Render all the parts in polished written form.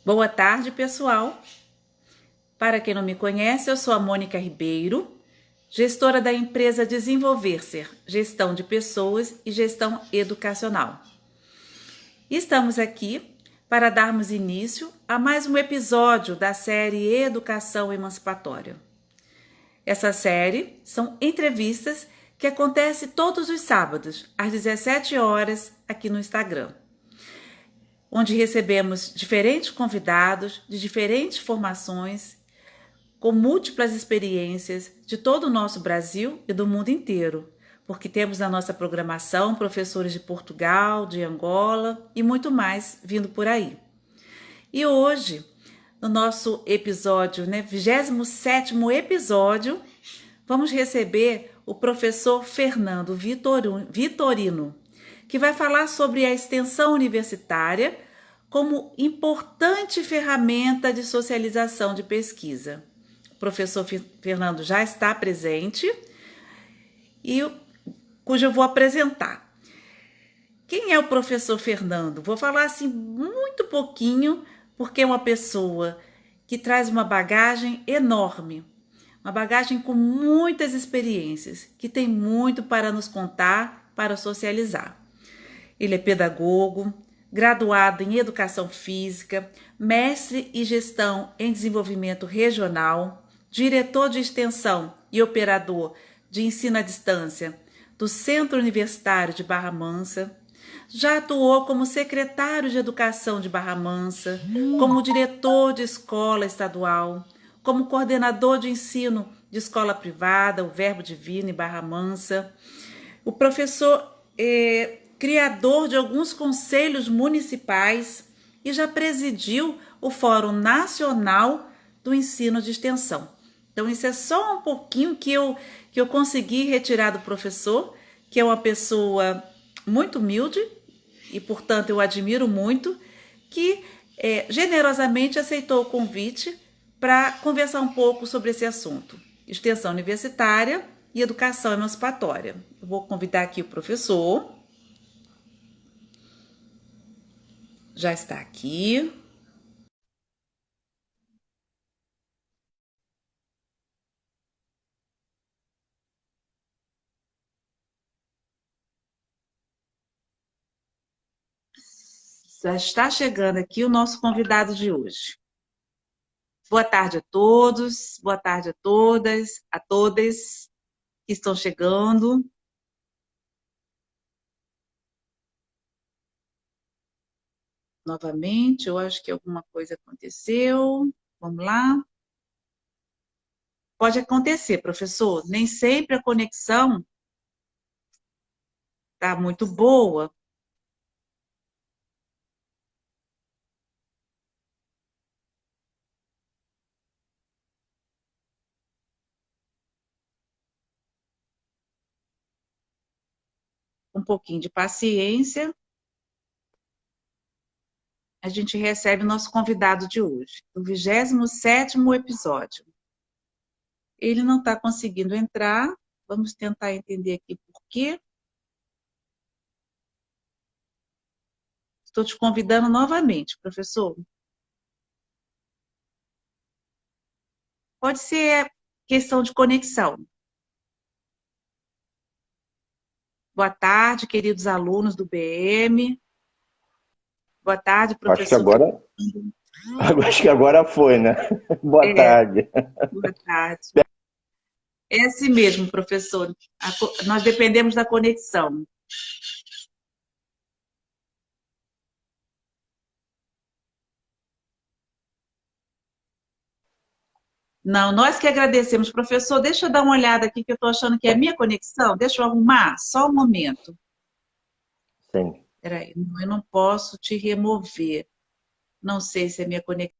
Boa tarde, pessoal. Para quem não me conhece, eu sou a Mônica Ribeiro, gestora da empresa Desenvolver-se, gestão de pessoas e gestão educacional. Estamos aqui para darmos início a mais um episódio da série Educação Emancipatória. Essa série são entrevistas que acontecem todos os sábados, às 17 horas, aqui no Instagram, onde recebemos diferentes convidados de diferentes formações, com múltiplas experiências de todo o nosso Brasil e do mundo inteiro, porque temos na nossa programação professores de Portugal, de Angola e muito mais vindo por aí. E hoje, no nosso episódio, 27º episódio, vamos receber o professor Fernando Vitorino, que vai falar sobre a extensão universitária como importante ferramenta de socialização de pesquisa. O professor Fernando já está presente e cujo eu vou apresentar. Quem é o professor Fernando? Vou falar assim muito pouquinho, porque é uma pessoa que traz uma bagagem enorme, uma bagagem com muitas experiências, que tem muito para nos contar, para socializar. Ele é pedagogo, graduado em Educação Física, mestre em Gestão em Desenvolvimento Regional, diretor de Extensão e operador de ensino à distância do Centro Universitário de Barra Mansa. Já atuou como secretário de Educação de Barra Mansa, como diretor de escola estadual, como coordenador de ensino de escola privada, o Verbo Divino em Barra Mansa. O professor criador de alguns conselhos municipais e já presidiu o Fórum Nacional do Ensino de Extensão. Então, isso é só um pouquinho que eu consegui retirar do professor, que é uma pessoa muito humilde e, portanto, eu admiro muito, que generosamente aceitou o convite para conversar um pouco sobre esse assunto. Extensão universitária e educação emancipatória. Eu vou convidar aqui o professor. Já está aqui. Já está chegando aqui o nosso convidado de hoje. Boa tarde a todos, boa tarde a todas, a todas que estão chegando. Novamente, eu acho que alguma coisa aconteceu. Vamos lá. Pode acontecer, professor. Nem sempre a conexão está muito boa. Um pouquinho de paciência. A gente recebe o nosso convidado de hoje, do 27º episódio. Ele não está conseguindo entrar. Vamos tentar entender aqui por quê. Estou te convidando novamente, professor. Pode ser questão de conexão. Boa tarde, queridos alunos do BM. Boa tarde, Acho que professor. agora, acho que agora foi, né? Boa É, tarde. boa tarde. É assim mesmo, professor. Nós dependemos da conexão. Não, nós que agradecemos. Professor, deixa eu dar uma olhada aqui, que eu estou achando que é a minha conexão. Deixa eu arrumar, só um momento. Sim. Peraí, eu não posso te remover. Não sei se é minha conexão.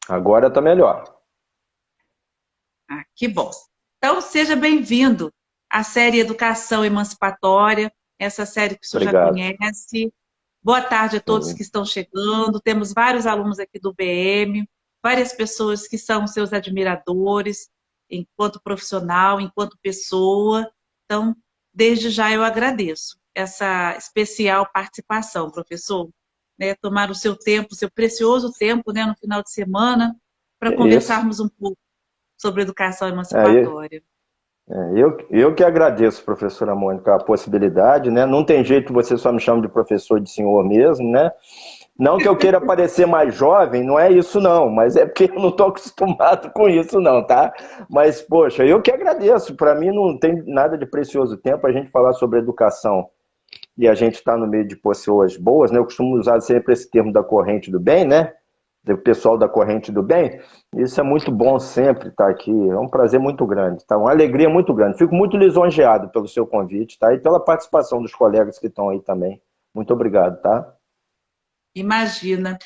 Agora está melhor. Ah, que bom. Então, seja bem-vindo à série Educação Emancipatória, essa série que o senhor já Obrigado. conhece. Boa tarde a todos que estão chegando. Temos vários alunos aqui do BM, várias pessoas que são seus admiradores, enquanto profissional, enquanto pessoa. Então, desde já eu agradeço essa especial participação, professor. Né, tomar o seu tempo, o seu precioso tempo, né, no final de semana, para Que isso. conversarmos um pouco sobre educação É, emancipatória. eu que agradeço, professora Mônica, a possibilidade, né? Não tem jeito, você só me chama de professor de senhor mesmo, né? Não que eu queira parecer mais jovem, não é isso não, mas é porque eu não estou acostumado com isso não, tá? Mas, poxa, eu que agradeço, para mim não tem nada de precioso tempo a gente falar sobre educação e a gente está no meio de pessoas boas, né? Eu costumo usar sempre esse termo da corrente do bem, né? Do pessoal da corrente do bem. Isso é muito bom sempre estar aqui. É um prazer muito grande, tá? Uma alegria muito grande. Fico muito lisonjeado pelo seu convite, tá? E pela participação dos colegas que estão aí também. Muito obrigado, tá? Imagina,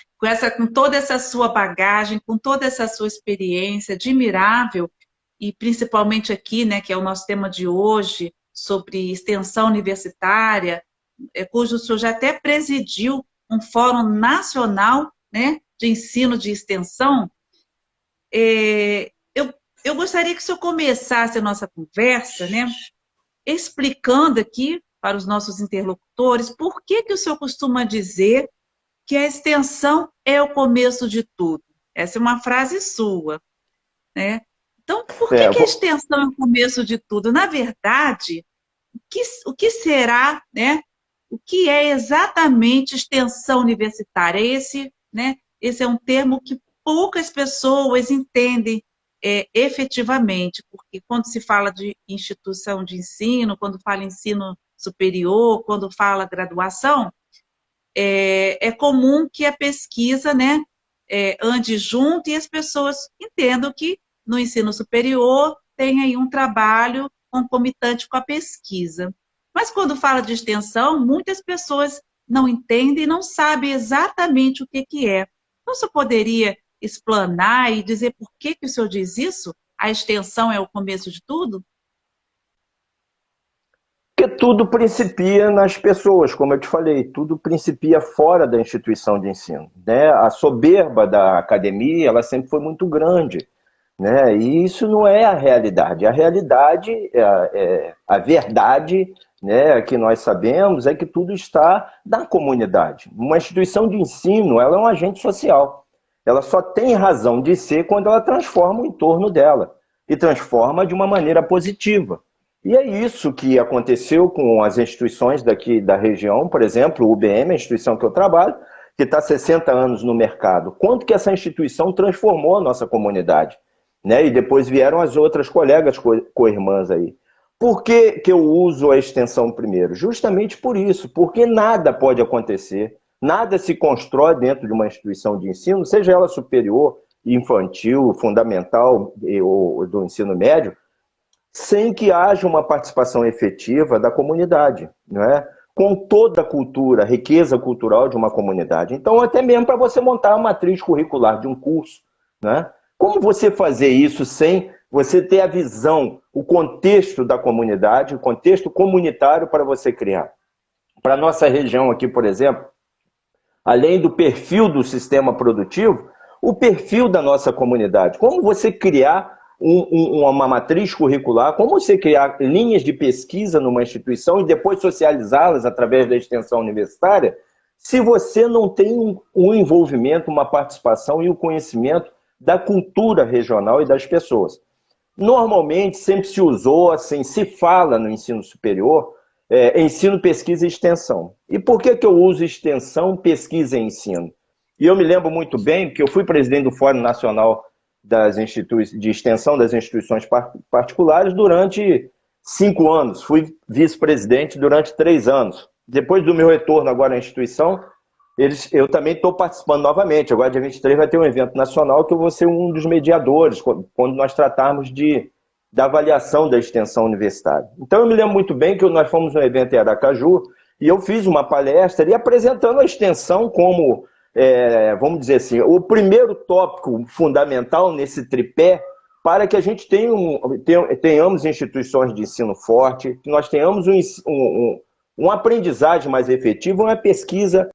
com toda essa sua bagagem, com toda essa sua experiência admirável, e principalmente aqui, né, que é o nosso tema de hoje, sobre extensão universitária, cujo o senhor já até presidiu um fórum nacional, né, de ensino de extensão. Eu gostaria que o senhor começasse a nossa conversa, né, explicando aqui para os nossos interlocutores por que o senhor costuma dizer que a extensão é o começo de tudo. Essa é uma frase sua, né? Então, por É, que a extensão é o começo de tudo? Na verdade, o que será, né? O que é exatamente extensão universitária? Esse é um termo que poucas pessoas entendem efetivamente, porque quando se fala de instituição de ensino, quando fala ensino superior, quando fala graduação, é comum que a pesquisa, né, ande junto e as pessoas entendam que no ensino superior tem aí um trabalho concomitante com a pesquisa. Mas quando fala de extensão, muitas pessoas não entendem e não sabem exatamente o que é. Então, você poderia explanar e dizer por que o senhor diz isso? A extensão é o começo de tudo? porque tudo principia nas pessoas, como eu te falei, tudo principia fora da instituição de ensino, né? A soberba da academia, ela sempre foi muito grande, né? E isso não é a realidade. A realidade, a verdade, né, que nós sabemos é que tudo está na comunidade. Uma instituição de ensino, ela é um agente social. Ela só tem razão de ser quando ela transforma o entorno dela e transforma de uma maneira positiva. E é isso que aconteceu com as instituições daqui da região, por exemplo, o UBM, a instituição que eu trabalho, que está há 60 anos no mercado. Quanto que essa instituição transformou a nossa comunidade? Né? E depois vieram as outras colegas co-irmãs aí. Por que eu uso a extensão primeiro? Justamente por isso, porque nada pode acontecer, nada se constrói dentro de uma instituição de ensino, seja ela superior, infantil, fundamental ou do ensino médio, sem que haja uma participação efetiva da comunidade, não é? Com toda a cultura, a riqueza cultural de uma comunidade. Então, até mesmo para você montar a matriz curricular de um curso, né? Como você fazer isso sem você ter a visão, o contexto da comunidade, o contexto comunitário para você criar? Para a nossa região aqui, por exemplo, além do perfil do sistema produtivo, o perfil da nossa comunidade. Como você criar uma matriz curricular, como você criar linhas de pesquisa numa instituição e depois socializá-las através da extensão universitária, se você não tem um envolvimento, uma participação e o conhecimento da cultura regional e das pessoas. Normalmente, sempre se usou, assim, se fala no ensino superior, ensino, pesquisa e extensão. E por que eu uso extensão, pesquisa e ensino? E eu me lembro muito bem, porque eu fui presidente do Fórum Nacional de Extensão das Instituições Particulares durante 5 anos. Fui vice-presidente durante 3 anos. Depois do meu retorno agora à instituição, eu também estou participando novamente. Agora, dia 23, vai ter um evento nacional que eu vou ser um dos mediadores, quando nós tratarmos da avaliação da extensão universitária. Então, eu me lembro muito bem que nós fomos num evento em Aracaju e eu fiz uma palestra e apresentando a extensão como, vamos dizer assim, o primeiro tópico fundamental nesse tripé para que a gente tenhamos instituições de ensino forte, que nós tenhamos uma aprendizagem mais efetiva, uma pesquisa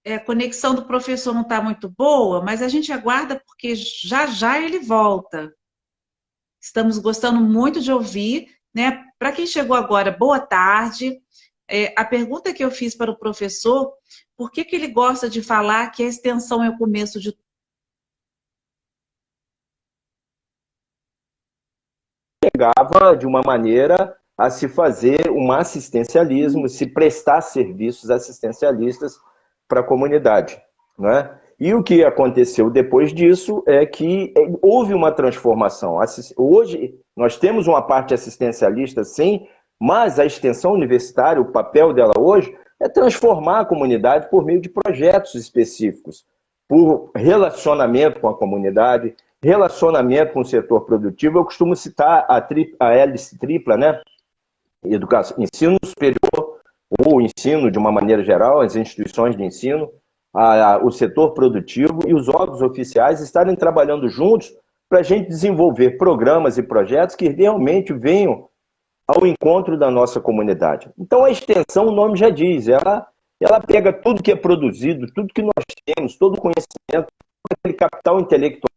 A conexão do professor não está muito boa, mas a gente aguarda porque já já ele volta. Estamos gostando muito de ouvir, né? Para quem chegou agora, boa tarde. A pergunta que eu fiz para o professor, por que que ele gosta de falar que a extensão é o começo de Chegava de uma maneira a se fazer um assistencialismo, se prestar serviços assistencialistas para a comunidade, né? E o que aconteceu depois disso é que houve uma transformação. Hoje nós temos uma parte assistencialista, sim, mas a extensão universitária, o papel dela hoje é transformar a comunidade por meio de projetos específicos, por relacionamento com a comunidade, relacionamento com o setor produtivo. Eu costumo citar a hélice tripla, né? Educação, ensino superior, ou ensino de uma maneira geral, as instituições de ensino, o setor produtivo e os órgãos oficiais estarem trabalhando juntos para a gente desenvolver programas e projetos que realmente venham ao encontro da nossa comunidade. Então, a extensão, o nome já diz, ela pega tudo que é produzido, tudo que nós temos, todo o conhecimento, aquele capital intelectual,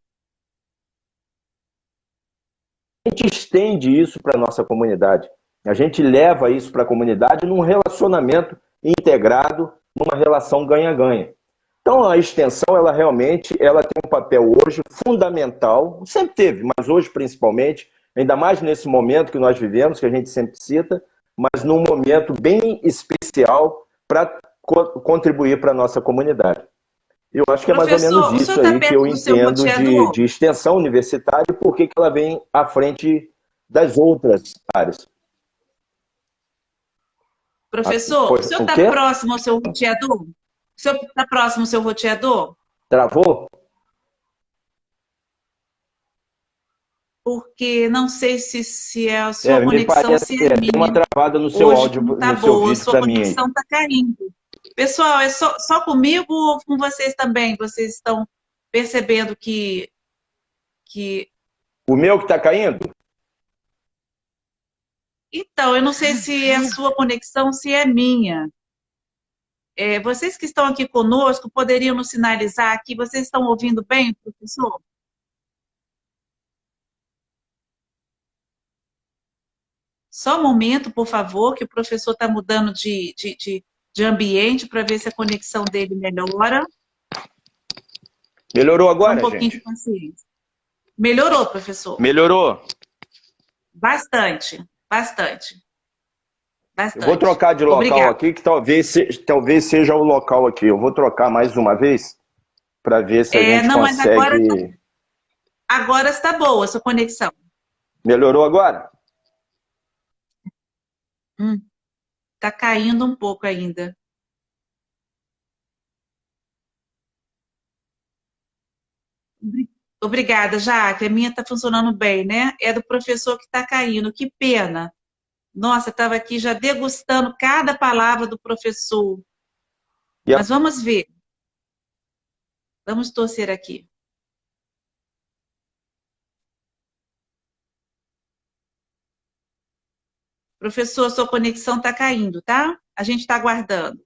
a gente estende isso para a nossa comunidade. A gente leva isso para a comunidade num relacionamento integrado, numa relação ganha-ganha. Então, a extensão, ela realmente tem um papel hoje fundamental, sempre teve, mas hoje principalmente, ainda mais nesse momento que nós vivemos, que a gente sempre cita, mas num momento bem especial para contribuir para a nossa comunidade. Eu acho que é mais ou menos Professor, o senhor isso está aí que eu perto do seu entendo roteador? de extensão universitária e por que ela vem à frente das outras áreas. Professor, o senhor O está quê? próximo ao seu roteador? O senhor está próximo ao seu roteador? Travou? Porque não sei se é a sua Me conexão, parece se que é tem uma minha, travada no seu hoje que áudio, não está no seu boa, a vídeo sua para mim aí. conexão está caindo. Pessoal, é só comigo ou com vocês também? Vocês estão percebendo que... O meu que está caindo? Então, eu não sei se é a sua conexão, se é minha. Vocês que estão aqui conosco, poderiam nos sinalizar aqui, vocês estão ouvindo bem, professor? Só um momento, por favor, que o professor está mudando de ambiente para ver se a conexão dele melhora. Melhorou Só um agora, pouquinho de gente? paciência. Melhorou, professor? Melhorou. Bastante, bastante, Eu vou bastante. trocar de local Obrigada. aqui, que talvez seja o local aqui. Eu vou trocar mais uma vez para ver se a gente Não, mas consegue. agora está boa a sua conexão. Melhorou agora? Está caindo um pouco ainda. Obrigada, Jaque. A minha está funcionando bem, né? É do professor que está caindo. Que pena. Nossa, estava aqui já degustando cada palavra do professor. E Mas vamos ver. Vamos torcer aqui. Professor, sua conexão está caindo, tá? A gente está aguardando.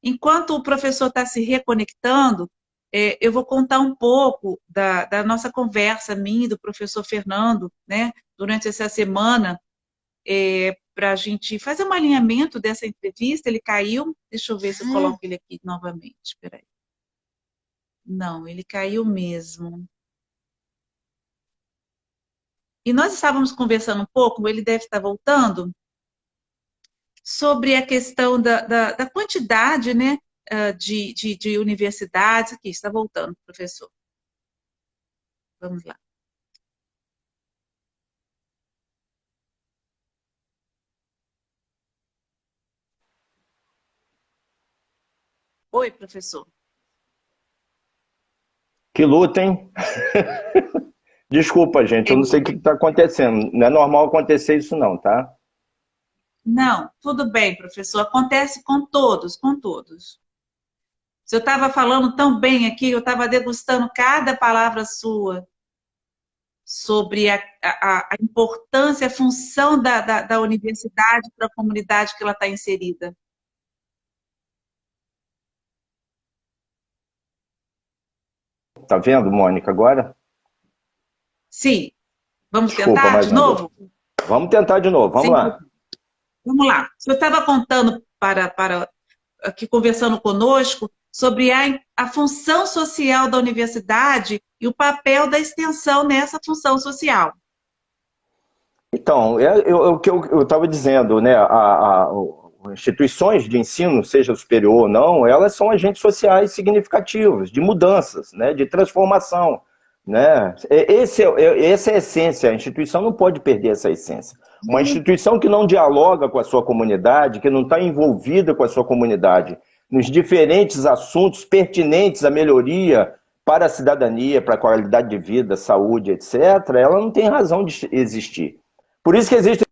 Enquanto o professor está se reconectando, eu vou contar um pouco da nossa conversa, minha e do professor Fernando, né, durante essa semana, para a gente fazer um alinhamento dessa entrevista. Ele caiu, deixa eu ver se eu coloco ele aqui novamente, espera aí. Não, ele caiu mesmo. E nós estávamos conversando um pouco, ele deve estar voltando, sobre a questão da quantidade, né, de universidades. Aqui, está voltando, professor. Vamos lá. Oi, professor. que luta, hein? Desculpa, gente, eu não sei o que está acontecendo. Não é normal acontecer isso, não, tá? Não, tudo bem, professor. Acontece com todos, com todos. Se eu estava falando tão bem aqui, eu estava degustando cada palavra sua. sobre a importância, a função da universidade para a comunidade que ela está inserida. Tá vendo, Mônica, agora? Sim. Vamos Desculpa, tentar mais de uma vez. novo? Vamos tentar de novo, vamos Sim. lá. Vamos lá. O senhor estava contando aqui conversando conosco sobre a função social da universidade e o papel da extensão nessa função social. Então, o que eu estava dizendo, né? Instituições de ensino, seja superior ou não, elas são agentes sociais significativos, de mudanças, né? De transformação. Né? Essa é a essência, a instituição não pode perder essa essência. Uma instituição que não dialoga com a sua comunidade, que não está envolvida com a sua comunidade nos diferentes assuntos pertinentes à melhoria para a cidadania, para a qualidade de vida, saúde, etc., ela não tem razão de existir. Por isso que existem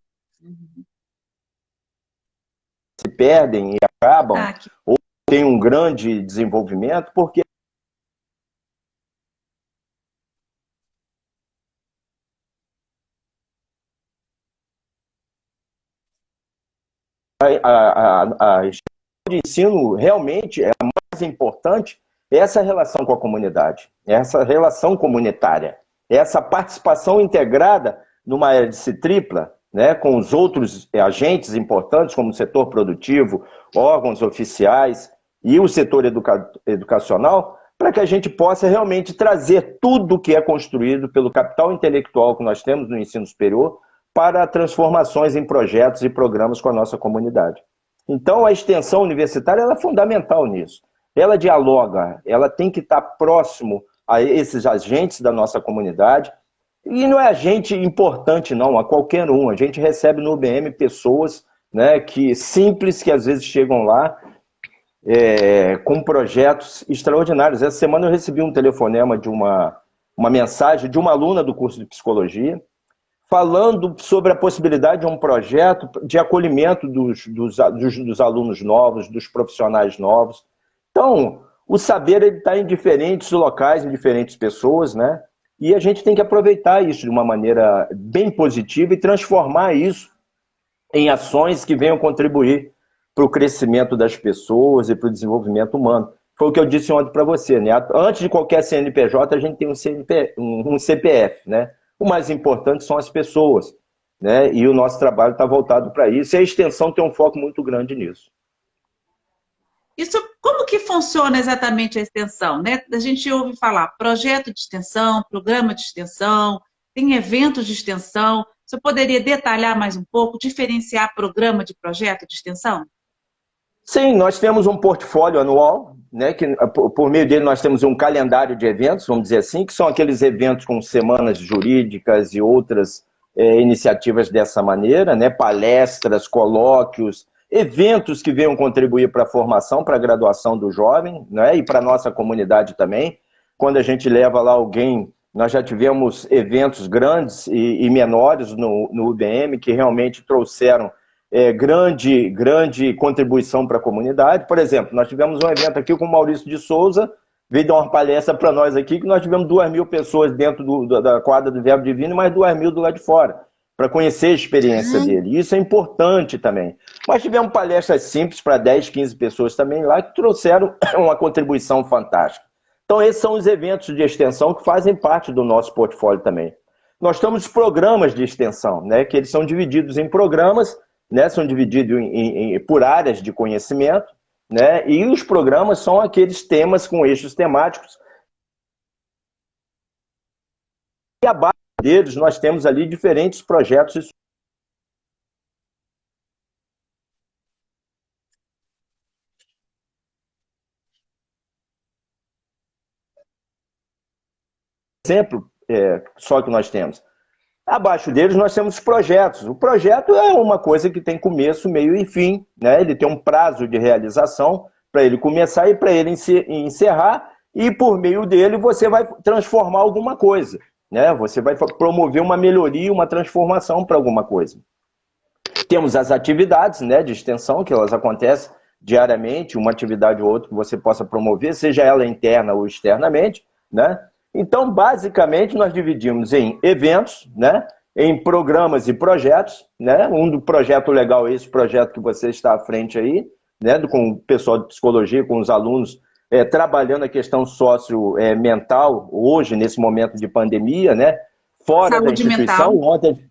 se perdem e acabam, ou tem um grande desenvolvimento, porque a de ensino realmente é a mais importante, é essa relação com a comunidade, essa relação comunitária, essa participação integrada numa hélice tripla, né, com os outros agentes importantes, como o setor produtivo, órgãos oficiais e o setor educacional, para que a gente possa realmente trazer tudo que é construído pelo capital intelectual que nós temos no ensino superior para transformações em projetos e programas com a nossa comunidade. Então, a extensão universitária ela é fundamental nisso. Ela dialoga, ela tem que estar próximo a esses agentes da nossa comunidade. E não é agente importante, não, a qualquer um. A gente recebe no UBM pessoas, né, simples, que às vezes chegam lá com projetos extraordinários. Essa semana eu recebi um telefonema de uma mensagem de uma aluna do curso de psicologia, falando sobre a possibilidade de um projeto de acolhimento dos alunos novos, dos profissionais novos. Então, o saber está em diferentes locais, em diferentes pessoas, né? E a gente tem que aproveitar isso de uma maneira bem positiva e transformar isso em ações que venham contribuir para o crescimento das pessoas e para o desenvolvimento humano. Foi o que eu disse ontem para você, né? Antes de qualquer CNPJ, a gente tem um CPF, né? O mais importante são as pessoas, né? E o nosso trabalho está voltado para isso, e a extensão tem um foco muito grande nisso. Isso, como que funciona exatamente a extensão, né? A gente ouve falar projeto de extensão, programa de extensão, tem eventos de extensão. Você poderia detalhar mais um pouco, diferenciar programa de projeto de extensão? Sim, nós temos um portfólio anual, né, que por meio dele nós temos um calendário de eventos, vamos dizer assim, que são aqueles eventos com semanas jurídicas e outras iniciativas dessa maneira, né, palestras, colóquios, eventos que venham contribuir para a formação, para a graduação do jovem, né, e para a nossa comunidade também. Quando a gente leva lá alguém, nós já tivemos eventos grandes e menores no UBM que realmente trouxeram grande contribuição para a comunidade. Por exemplo, nós tivemos um evento aqui com o Maurício de Souza, veio dar uma palestra para nós aqui, que nós tivemos 2.000 pessoas dentro da quadra do Verbo Divino e mais 2.000 do lado de fora, para conhecer a experiência dele. E isso é importante também. Mas tivemos palestras simples para 10, 15 pessoas também lá, que trouxeram uma contribuição fantástica. Então, esses são os eventos de extensão que fazem parte do nosso portfólio também. Nós temos os programas de extensão, né, que eles são divididos em programas, né, são divididos por áreas de conhecimento, né, e os programas são aqueles temas com eixos temáticos. E abaixo deles nós temos ali diferentes projetos. Exemplo só que nós temos. Abaixo deles nós temos projetos. O projeto é uma coisa que tem começo, meio e fim, né? Ele tem um prazo de realização para ele começar e para ele encerrar, e por meio dele você vai transformar alguma coisa, né? Você vai promover uma melhoria, uma transformação para alguma coisa. Temos as atividades, né, de extensão, que elas acontecem diariamente, uma atividade ou outra que você possa promover, seja ela interna ou externamente, né? Então, basicamente, nós dividimos em eventos, né? Em programas e projetos, né? Um do projeto legal é esse projeto que você está à frente aí, né? Com o pessoal de psicologia, com os alunos, trabalhando a questão mental hoje, nesse momento de pandemia, né? Fora da Saúde mental. instituição, ontem,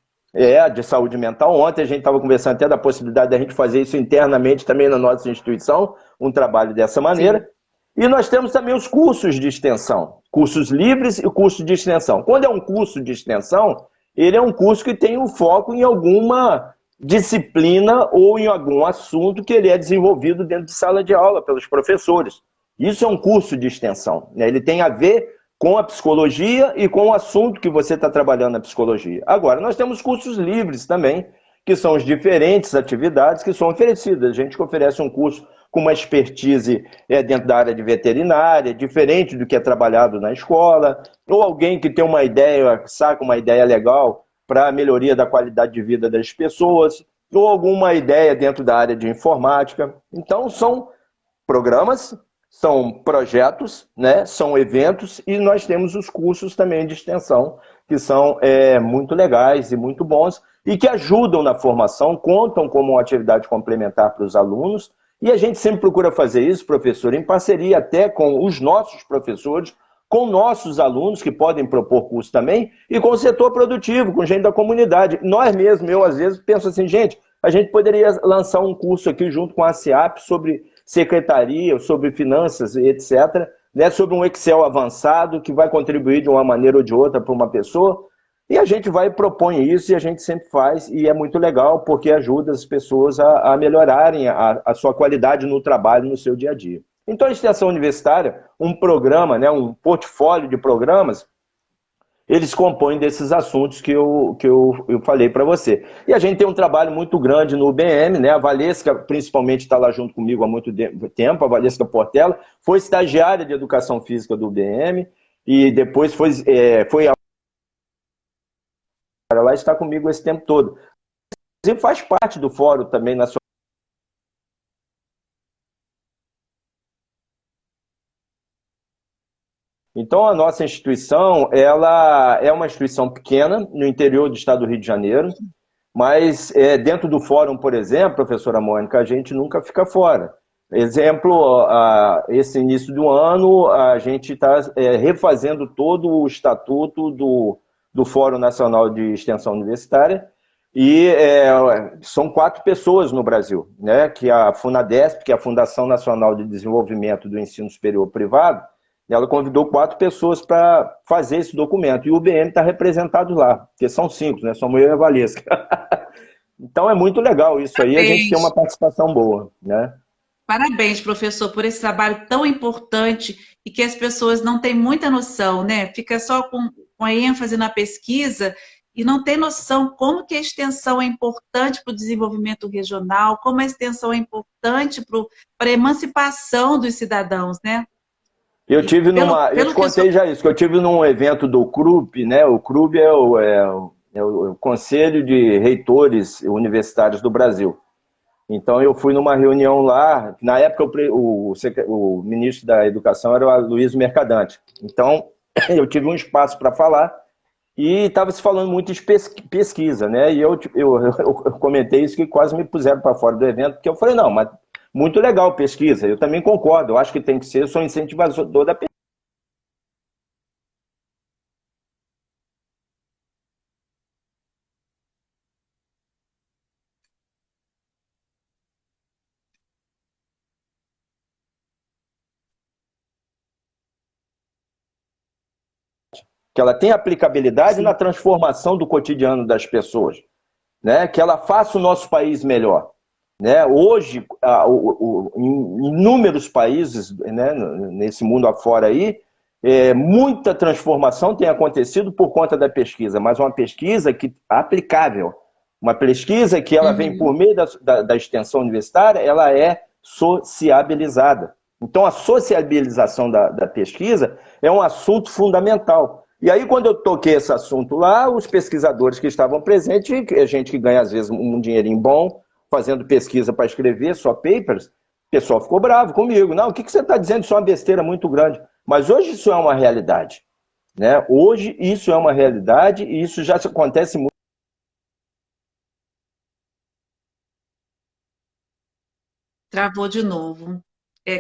de saúde mental. Ontem a gente estava conversando até da possibilidade da gente fazer isso internamente também na nossa instituição, um trabalho dessa Sim. maneira. E nós temos também os cursos de extensão, cursos livres e curso de extensão. Quando é um curso de extensão, ele é um curso que tem um foco em alguma disciplina ou em algum assunto que ele é desenvolvido dentro de sala de aula pelos professores. Isso é um curso de extensão, né? Ele tem a ver com a psicologia e com o assunto que você está trabalhando na psicologia. Agora, nós temos cursos livres também, que são as diferentes atividades que são oferecidas. A gente oferece um curso com uma expertise dentro da área de veterinária, diferente do que é trabalhado na escola, ou alguém que tem uma ideia, saca uma ideia legal para a melhoria da qualidade de vida das pessoas, ou alguma ideia dentro da área de informática. Então, são programas, são projetos, né? São eventos, e nós temos os cursos também de extensão, que são muito legais e muito bons, e que ajudam na formação, contam como uma atividade complementar para os alunos, e a gente sempre procura fazer isso, professor, em parceria até com os nossos professores, com nossos alunos, que podem propor curso também, e com o setor produtivo, com gente da comunidade. Nós mesmos, eu às vezes penso assim, gente, a gente poderia lançar um curso aqui junto com a SEAP sobre secretaria, sobre finanças, etc., né, sobre um Excel avançado que vai contribuir de uma maneira ou de outra para uma pessoa. E a gente vai e propõe isso, e a gente sempre faz, e é muito legal, porque ajuda as pessoas a melhorarem a sua qualidade no trabalho, no seu dia a dia. Então, a extensão universitária, um programa, né, um portfólio de programas, eles compõem desses assuntos que eu falei para você. E a gente tem um trabalho muito grande no UBM, né? A Valesca, principalmente, está lá junto comigo há muito tempo, a Valesca Portela, foi estagiária de Educação Física do UBM, e depois foi lá, está comigo esse tempo todo. Inclusive faz parte do fórum também nacional. Então, a nossa instituição, ela é uma instituição pequena, no interior do estado do Rio de Janeiro, mas dentro do fórum, por exemplo, professora Mônica, a gente nunca fica fora. Exemplo, esse início do ano, a gente está refazendo todo o estatuto do Fórum Nacional de Extensão Universitária, e são 4 pessoas no Brasil, né? Que a Funadesp, que é a Fundação Nacional de Desenvolvimento do Ensino Superior Privado, ela convidou 4 pessoas para fazer esse documento, e o UBM está representado lá, porque são 5, né? Somos eu e a Valesca. Então é muito legal isso aí, a gente tem uma Parabéns. participação boa, né? Parabéns, professor, por esse trabalho tão importante e que as pessoas não têm muita noção, né? Fica só com a ênfase na pesquisa e não tem noção como que a extensão é importante para o desenvolvimento regional, como a extensão é importante para a emancipação dos cidadãos, né? Eu E tive eu te pelo que o senhor... contei já isso, que eu tive num evento do CRUB, né? O CRUB é o Conselho de Reitores Universitários do Brasil. Então eu fui numa reunião lá, na época o ministro da Educação era o Aloysio Mercadante. Então eu tive um espaço para falar, e estava se falando muito de pesquisa, né? E eu comentei isso, que quase me puseram para fora do evento, porque eu falei, não, mas muito legal pesquisa, eu também concordo, eu acho que tem que ser, eu sou incentivador da pesquisa, que ela tem aplicabilidade na Sim. transformação do cotidiano das pessoas, né? Que ela faça o nosso país melhor. Né? Hoje, em inúmeros países, né, nesse mundo afora aí, muita transformação tem acontecido por conta da pesquisa, mas uma pesquisa aplicável, uma pesquisa que ela vem por Uhum. meio da extensão universitária, ela é sociabilizada. Então, a sociabilização da pesquisa é um assunto fundamental. E aí, quando eu toquei esse assunto lá, os pesquisadores que estavam presentes, a gente que ganha, às vezes, um dinheirinho bom, fazendo pesquisa para escrever, só papers, o pessoal ficou bravo comigo. Não, o que você está dizendo? Isso é uma besteira muito grande. Mas hoje isso é uma realidade. né? Hoje isso é uma realidade e isso já acontece muito. Travou de novo.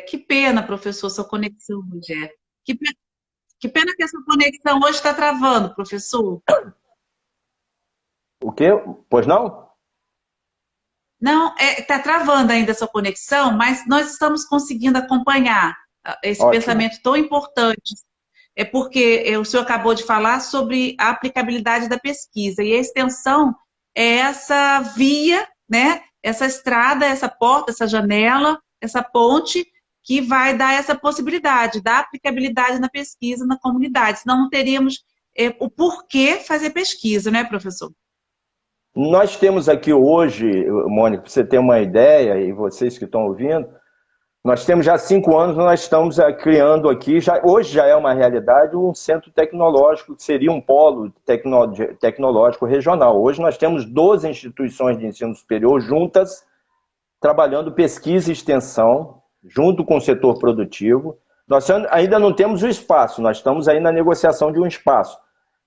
Que pena, professor, sua conexão hoje é. Que, pe- que pena que essa conexão hoje está travando, professor. O quê? Pois não? Não, está travando ainda essa conexão, mas nós estamos conseguindo acompanhar esse Ótimo. pensamento tão importante. É porque o senhor acabou de falar sobre a aplicabilidade da pesquisa, e a extensão é essa via, né? Essa estrada, essa porta, essa janela, essa ponte que vai dar essa possibilidade da aplicabilidade na pesquisa na comunidade. Senão não teríamos o porquê fazer pesquisa, né, professor? Nós temos aqui hoje, Mônica, para você ter uma ideia, e vocês que estão ouvindo, nós temos já 5 anos, nós estamos criando aqui, hoje já é uma realidade, um centro tecnológico, que seria um polo tecnológico regional. Hoje nós temos 12 instituições de ensino superior juntas, trabalhando pesquisa e extensão, junto com o setor produtivo. Nós ainda não temos o espaço, nós estamos aí na negociação de um espaço.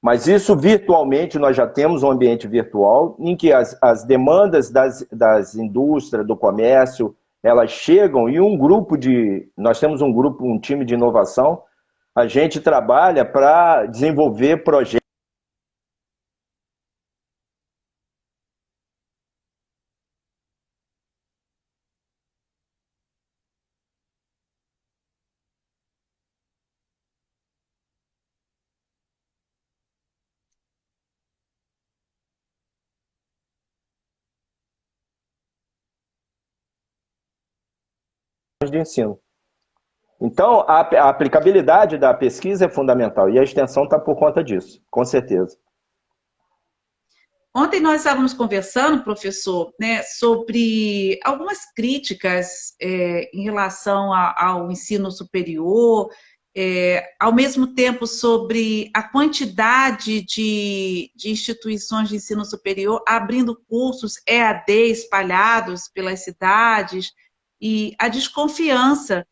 Mas isso virtualmente, nós já temos um ambiente virtual em que as demandas das indústrias, do comércio, elas chegam e nós temos um grupo, um time de inovação, a gente trabalha para desenvolver projetos de ensino. Então, a aplicabilidade da pesquisa é fundamental e a extensão está por conta disso, com certeza. Ontem nós estávamos conversando, professor, né, sobre algumas críticas em relação ao ensino superior, ao mesmo tempo sobre a quantidade de instituições de ensino superior abrindo cursos EAD espalhados pelas cidades e a desconfiança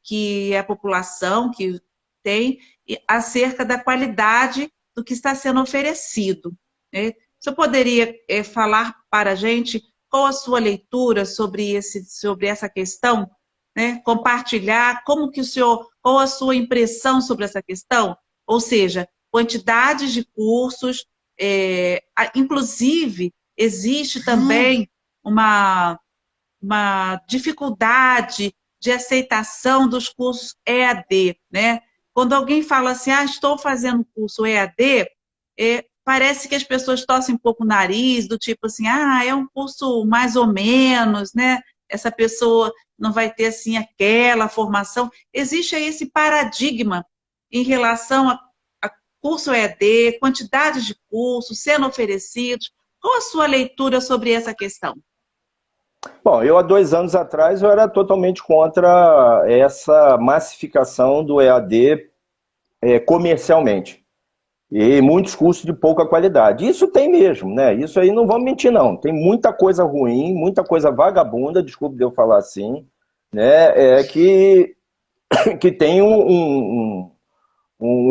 que a população que tem acerca da qualidade do que está sendo oferecido, né? O senhor poderia falar para a gente qual a sua leitura sobre essa questão, né? Compartilhar como que o senhor, qual a sua impressão sobre essa questão? Ou seja, quantidades de cursos, inclusive existe também uma, uma dificuldade de aceitação dos cursos EAD, né? Quando alguém fala assim, estou fazendo curso EAD, parece que as pessoas torcem um pouco o nariz, do tipo assim, é um curso mais ou menos, né? Essa pessoa não vai ter assim aquela formação. Existe aí esse paradigma em relação a curso EAD, quantidade de cursos sendo oferecidos. Qual a sua leitura sobre essa questão? Bom, eu há 2 anos atrás eu era totalmente contra essa massificação do EAD comercialmente. E muitos cursos de pouca qualidade. Isso tem mesmo, né? Isso aí não vamos mentir, não. Tem muita coisa ruim, muita coisa vagabunda, desculpe de eu falar assim, né? Que tem um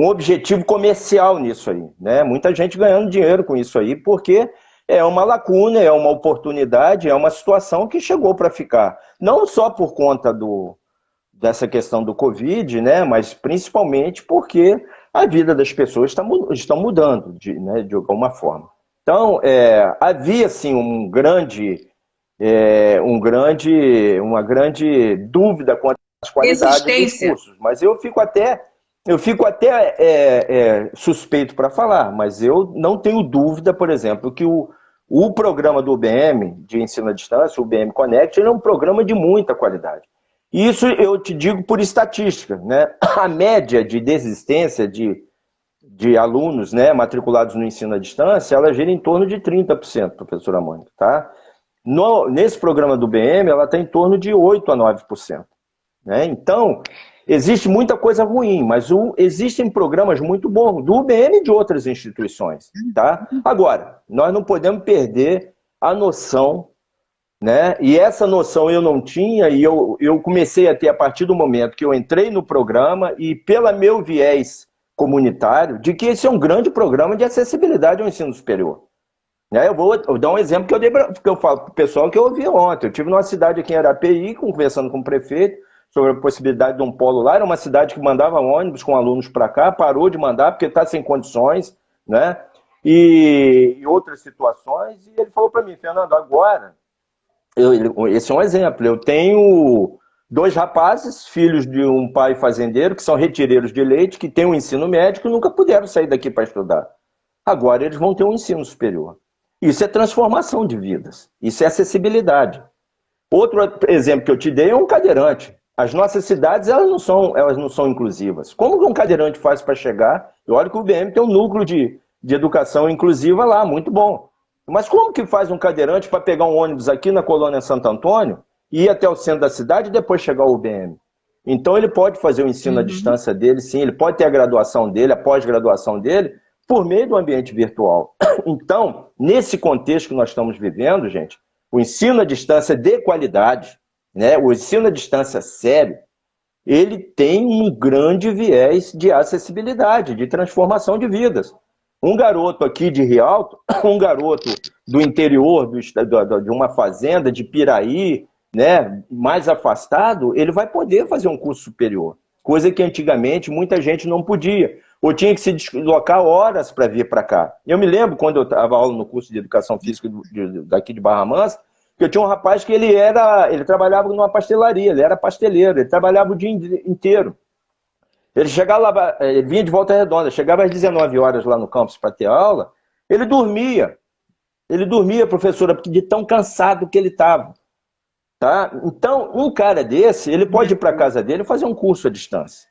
objetivo comercial nisso aí, né? Muita gente ganhando dinheiro com isso aí, porque é uma lacuna, é uma oportunidade, é uma situação que chegou para ficar. Não só por conta dessa questão do Covid, né? Mas principalmente porque a vida das pessoas estão mudando, né? De alguma forma. Então, havia assim uma grande dúvida quanto às qualidades dos Resistência. cursos, mas eu fico até suspeito para falar, mas eu não tenho dúvida, por exemplo, que o programa do UBM, de ensino à distância, o UBM Connect, ele é um programa de muita qualidade. E isso eu te digo por estatística, né? A média de desistência de alunos, né, matriculados no ensino à distância, ela gira em torno de 30%, professora Mônica, tá? Nesse programa do UBM, ela está em torno de 8 a 9%. Né? Então, existe muita coisa ruim, mas existem programas muito bons, do UBM e de outras instituições. Tá? Agora, nós não podemos perder a noção, né? E essa noção eu não tinha, e eu comecei a ter a partir do momento que eu entrei no programa, e pelo meu viés comunitário de que esse é um grande programa de acessibilidade ao ensino superior. Né? Eu dar um exemplo que eu falo para o pessoal que eu ouvi ontem. Eu estive numa cidade aqui em Arapeí, conversando com o prefeito sobre a possibilidade de um polo lá. Era uma cidade que mandava ônibus com alunos para cá, parou de mandar porque está sem condições, né? E outras situações. E ele falou para mim, Fernando, agora, esse é um exemplo. Eu tenho 2 rapazes, filhos de um pai fazendeiro, que são retireiros de leite, que têm um ensino médio e nunca puderam sair daqui para estudar. Agora eles vão ter um ensino superior. Isso é transformação de vidas. Isso é acessibilidade. Outro exemplo que eu te dei é um cadeirante. As nossas cidades elas não são inclusivas. Como que um cadeirante faz para chegar? E olha que o UBM tem um núcleo de educação inclusiva lá, muito bom. Mas como que faz um cadeirante para pegar um ônibus aqui na colônia Santo Antônio e ir até o centro da cidade e depois chegar ao UBM? Então ele pode fazer o ensino à distância dele, sim, ele pode ter a graduação dele, a pós-graduação dele, por meio do ambiente virtual. Então, nesse contexto que nós estamos vivendo, gente, o ensino à distância de qualidade, né, o ensino à distância sério, ele tem um grande viés de acessibilidade, de transformação de vidas. Um garoto aqui de Rialto, um garoto do interior de uma fazenda, de Piraí, né, mais afastado, ele vai poder fazer um curso superior, coisa que antigamente muita gente não podia, ou tinha que se deslocar horas para vir para cá. Eu me lembro, quando eu dava aula no curso de Educação Física daqui de Barra Mansa, que eu tinha um rapaz que ele trabalhava numa pastelaria, ele era pasteleiro, ele trabalhava o dia inteiro. Ele chegava lá, ele vinha de Volta Redonda, chegava às 19 horas lá no campus para ter aula, ele dormia, professora, porque de tão cansado que ele estava. Tá? Então, um cara desse, ele pode ir para a casa dele e fazer um curso à distância.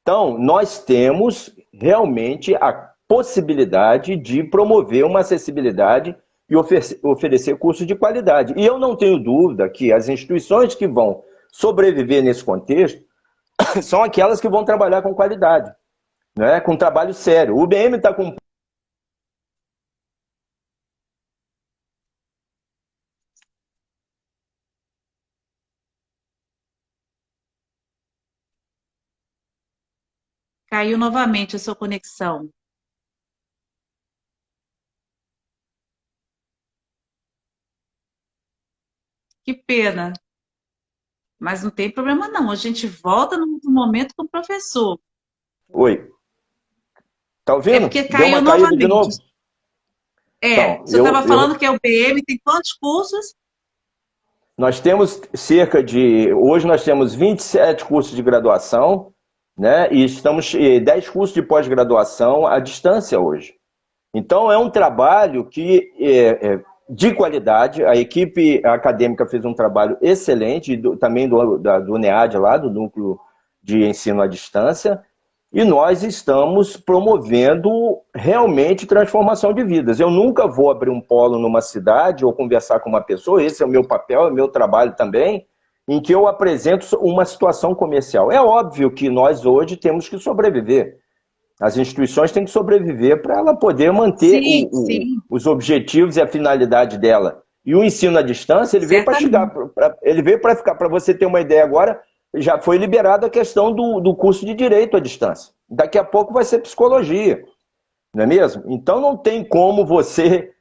Então, nós temos realmente a possibilidade de promover uma acessibilidade e oferecer cursos de qualidade. E eu não tenho dúvida que as instituições que vão sobreviver nesse contexto são aquelas que vão trabalhar com qualidade, né? Com trabalho sério. O UBM está com... Caiu novamente a sua conexão. Que pena. Mas não tem problema não. A gente volta no outro momento com o professor. Oi. Tá É ouvindo? porque Deu caiu uma caída de novamente. novo? É, Então, você estava falando que a UBM tem quantos cursos? nós temos hoje nós temos 27 cursos de graduação, né? E estamos 10 cursos de pós-graduação à distância hoje. Então é um trabalho que de qualidade, a equipe acadêmica fez um trabalho excelente, também do NEAD lá, do Núcleo de Ensino à Distância, e nós estamos promovendo realmente transformação de vidas. Eu nunca vou abrir um polo numa cidade ou conversar com uma pessoa, esse é o meu papel, é o meu trabalho também, em que eu apresento uma situação comercial. É óbvio que nós hoje temos que sobreviver. As instituições têm que sobreviver para ela poder manter Sim, sim. os objetivos e a finalidade dela. E o ensino à distância, ele veio para chegar, ele veio para ficar. Para você ter uma ideia agora, já foi liberada a questão do curso de Direito à distância. Daqui a pouco vai ser Psicologia, não é mesmo? Então não tem como você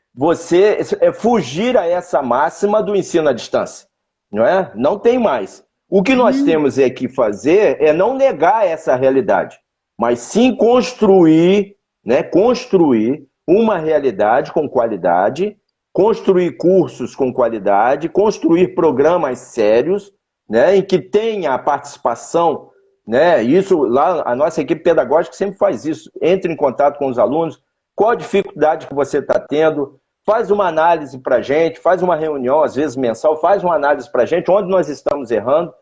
fugir a essa máxima do ensino à distância, não é? Não tem mais. O que nós temos que fazer é não negar essa realidade, mas sim construir, né, construir uma realidade com qualidade, construir cursos com qualidade, construir programas sérios, né, em que tenha a participação, né, isso lá, a nossa equipe pedagógica sempre faz isso, entra em contato com os alunos, qual a dificuldade que você está tendo, faz uma análise para a gente, faz uma reunião, às vezes mensal, faz uma análise para a gente, onde nós estamos errando,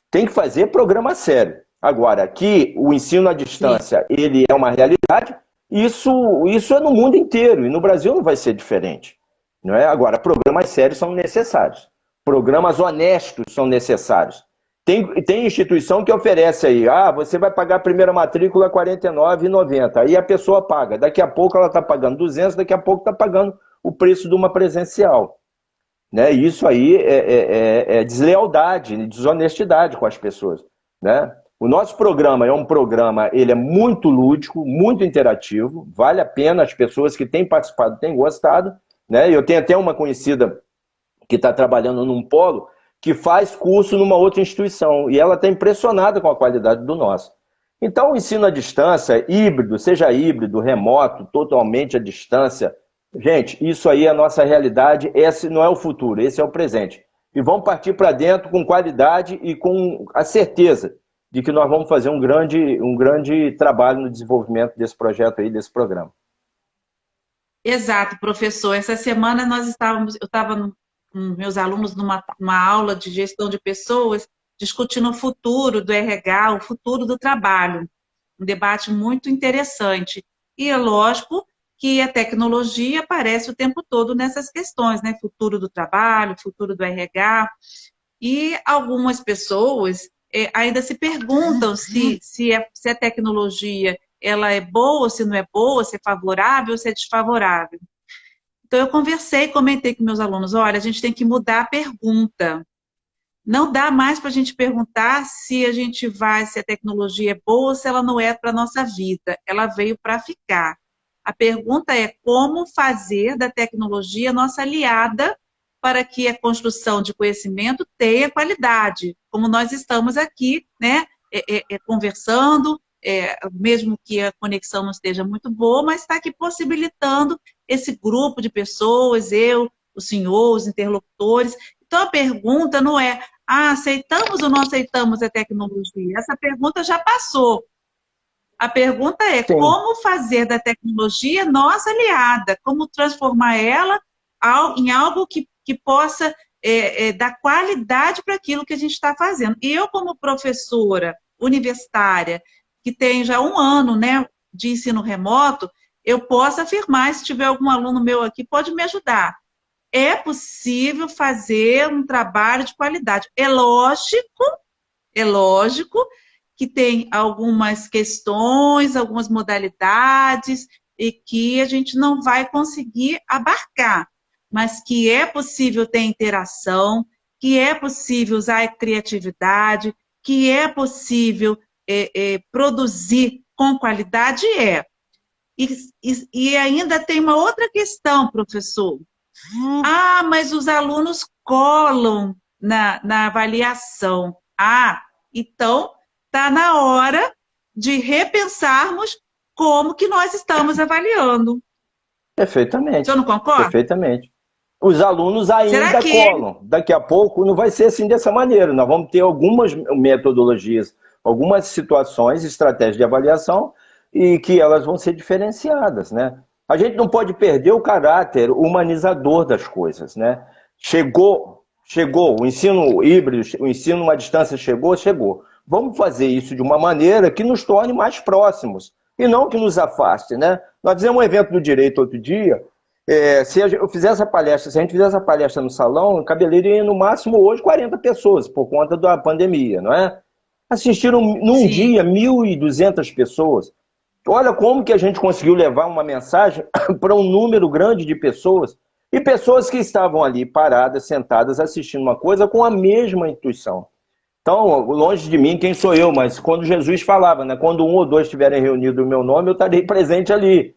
tem que fazer programa sério. Agora, aqui o ensino à distância, ele é uma realidade, isso é no mundo inteiro, e no Brasil não vai ser diferente. Não é? Agora, programas sérios são necessários. Programas honestos são necessários. Tem instituição que oferece aí, você vai pagar a primeira matrícula R$ 49,90, aí a pessoa paga. Daqui a pouco ela está pagando 200, daqui a pouco está pagando o preço de uma presencial. Né? Isso aí é deslealdade, desonestidade com as pessoas. Né? O nosso programa é um programa, ele é muito lúdico, muito interativo, vale a pena, as pessoas que têm participado têm gostado, né? Eu tenho até uma conhecida que está trabalhando num polo que faz curso numa outra instituição e ela está impressionada com a qualidade do nosso. Então, o ensino à distância, híbrido, seja híbrido, remoto, totalmente à distância, gente, isso aí é a nossa realidade, esse não é o futuro, esse é o presente. E vamos partir para dentro com qualidade e com a certeza de que nós vamos fazer um grande trabalho no desenvolvimento desse projeto aí, desse programa. Exato, professor. Essa semana eu estava com meus alunos numa aula de gestão de pessoas, discutindo o futuro do RH, o futuro do trabalho. Um debate muito interessante. E é lógico que a tecnologia aparece o tempo todo nessas questões, né? Futuro do trabalho, futuro do RH. E algumas pessoas ainda se perguntam se a tecnologia ela é boa, se não é boa, se é favorável, se é desfavorável. Então, eu comentei com meus alunos, olha, a gente tem que mudar a pergunta. Não dá mais para a gente perguntar se a tecnologia é boa ou se ela não é para a nossa vida. Ela veio para ficar. A pergunta é como fazer da tecnologia nossa aliada para que a construção de conhecimento tenha qualidade, como nós estamos aqui, né, conversando, mesmo que a conexão não esteja muito boa, mas está aqui possibilitando esse grupo de pessoas, eu, o senhor, os interlocutores. Então, a pergunta não é, aceitamos ou não aceitamos a tecnologia? Essa pergunta já passou. A pergunta é Sim. Como fazer da tecnologia nossa aliada, como transformar ela em algo que possa dar qualidade para aquilo que a gente está fazendo. E eu, como professora universitária, que tem já 1 ano, né, de ensino remoto, eu posso afirmar, se tiver algum aluno meu aqui, pode me ajudar. É possível fazer um trabalho de qualidade. É lógico que tem algumas questões, algumas modalidades, e que a gente não vai conseguir abarcar, mas que é possível ter interação, que é possível usar a criatividade, que é possível produzir com qualidade, E ainda tem uma outra questão, professor. Mas os alunos colam na avaliação. Então está na hora de repensarmos como que nós estamos avaliando. Perfeitamente. O senhor não concorda? Perfeitamente. Os alunos ainda colam. Daqui a pouco não vai ser assim dessa maneira. Nós vamos ter algumas metodologias, algumas situações, estratégias de avaliação e que elas vão ser diferenciadas, né? A gente não pode perder o caráter humanizador das coisas, né? Chegou, o ensino híbrido, o ensino à distância chegou. Vamos fazer isso de uma maneira que nos torne mais próximos e não que nos afaste, né? Nós fizemos um evento do direito outro dia. Se a gente fizesse a palestra no salão, cabeleireiro ia no máximo hoje 40 pessoas, por conta da pandemia, não é? Assistiram num dia 1.200 pessoas. Olha como que a gente conseguiu levar uma mensagem para um número grande de pessoas, e pessoas que estavam ali paradas, sentadas, assistindo uma coisa com a mesma intuição. Então, longe de mim quem sou eu, mas quando Jesus falava, né? Quando 1 ou 2 estiverem reunidos no meu nome, eu estarei presente ali.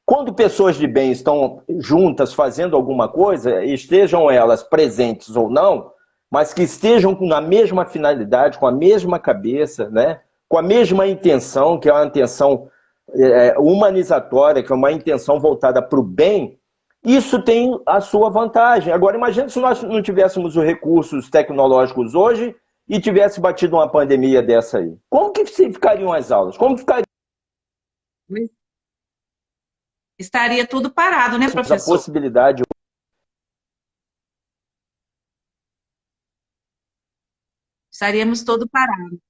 Quando pessoas de bem estão juntas fazendo alguma coisa, estejam elas presentes ou não, mas que estejam na mesma finalidade, com a mesma cabeça, né? Com a mesma intenção, que é uma intenção humanizatória, que é uma intenção voltada para o bem, isso tem a sua vantagem. Agora, imagine se nós não tivéssemos os recursos tecnológicos hoje e tivesse batido uma pandemia dessa aí. Como que ficariam as aulas? Como ficaria? Estaria tudo parado, né, professor? A possibilidade. Estaríamos todos parados.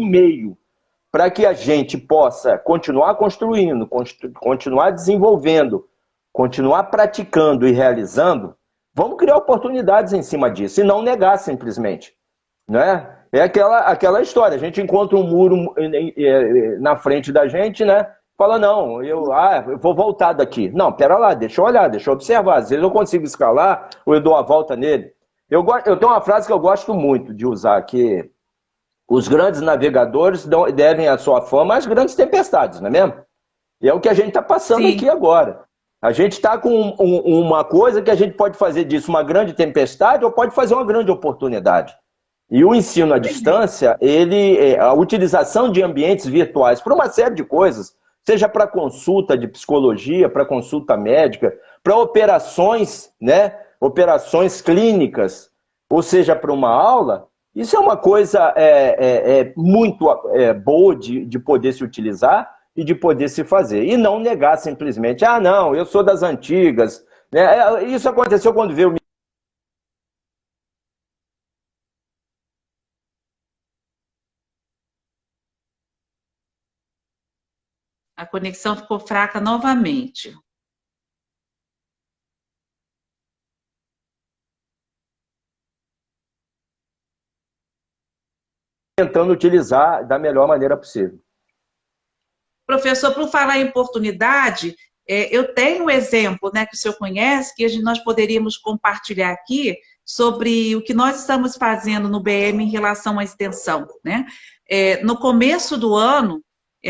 Um meio para que a gente possa continuar construindo, continuar desenvolvendo, continuar praticando e realizando, vamos criar oportunidades em cima disso e não negar simplesmente, né? É aquela história, a gente encontra um muro na frente da gente, né? Fala, não, eu vou voltar daqui. Não, pera lá, deixa eu olhar, deixa eu observar. Às vezes eu consigo escalar ou eu dou a volta nele. Eu tenho uma frase que eu gosto muito de usar, que os grandes navegadores devem a sua fama às grandes tempestades, não é mesmo? E é o que a gente está passando aqui Sim, agora. A gente está com uma coisa que a gente pode fazer disso uma grande tempestade ou pode fazer uma grande oportunidade. E o ensino à pois é. distância, a utilização de ambientes virtuais para uma série de coisas, seja para consulta de psicologia, para consulta médica, para operações, né? Operações clínicas, ou seja, para uma aula, isso é uma coisa muito boa de poder se utilizar e de poder se fazer. E não negar simplesmente, ah, não, eu sou das antigas. Né? Isso aconteceu quando veio. A conexão ficou fraca novamente. Tentando utilizar da melhor maneira possível. Professor, por falar em oportunidade, eu tenho um exemplo, né, que o senhor conhece, que nós poderíamos compartilhar aqui sobre o que nós estamos fazendo no BM em relação à extensão, né? No começo do ano,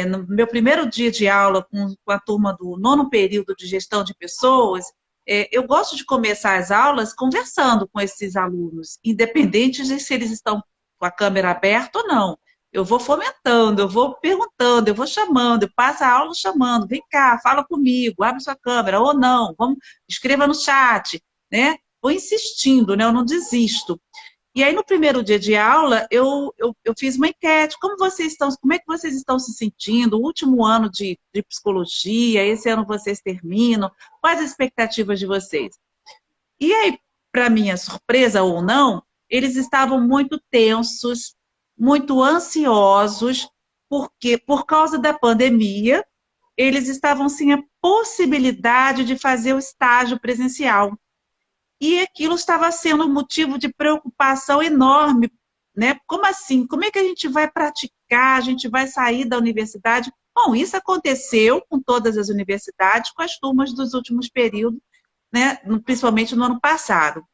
no meu primeiro dia de aula com a turma do nono período de gestão de pessoas, eu gosto de começar as aulas conversando com esses alunos, independente de se eles estão com a câmera aberta ou não. Eu vou fomentando, eu vou perguntando, eu vou chamando, eu passo a aula chamando, vem cá, fala comigo, abre sua câmera, ou não, vamos, escreva no chat, né? Vou insistindo, né? Eu não desisto. E aí, no primeiro dia de aula, eu fiz uma enquete, como é que vocês estão se sentindo? O último ano de psicologia, esse ano vocês terminam, quais as expectativas de vocês? E aí, para minha surpresa ou não, eles estavam muito tensos, muito ansiosos, porque por causa da pandemia, eles estavam sem a possibilidade de fazer o estágio presencial. E aquilo estava sendo um motivo de preocupação enorme, né? Como assim? Como é que a gente vai praticar? A gente vai sair da universidade? Bom, isso aconteceu com todas as universidades, com as turmas dos últimos períodos, né? Principalmente no ano passado.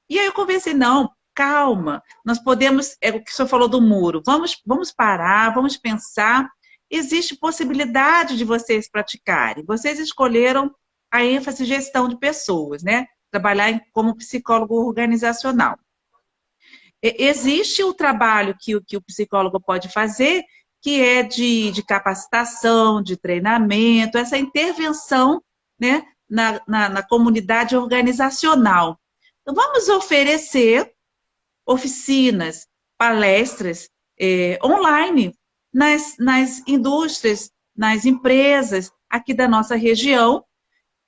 E aí eu conversei, não, calma, nós podemos, é o que o senhor falou do muro, vamos parar, vamos pensar, existe possibilidade de vocês praticarem. Vocês escolheram a ênfase gestão de pessoas, né? Trabalhar como psicólogo organizacional. Existe o trabalho que o psicólogo pode fazer, que é de capacitação, de treinamento, essa intervenção, né, na comunidade organizacional. Então, vamos oferecer oficinas, palestras online nas indústrias, nas empresas aqui da nossa região,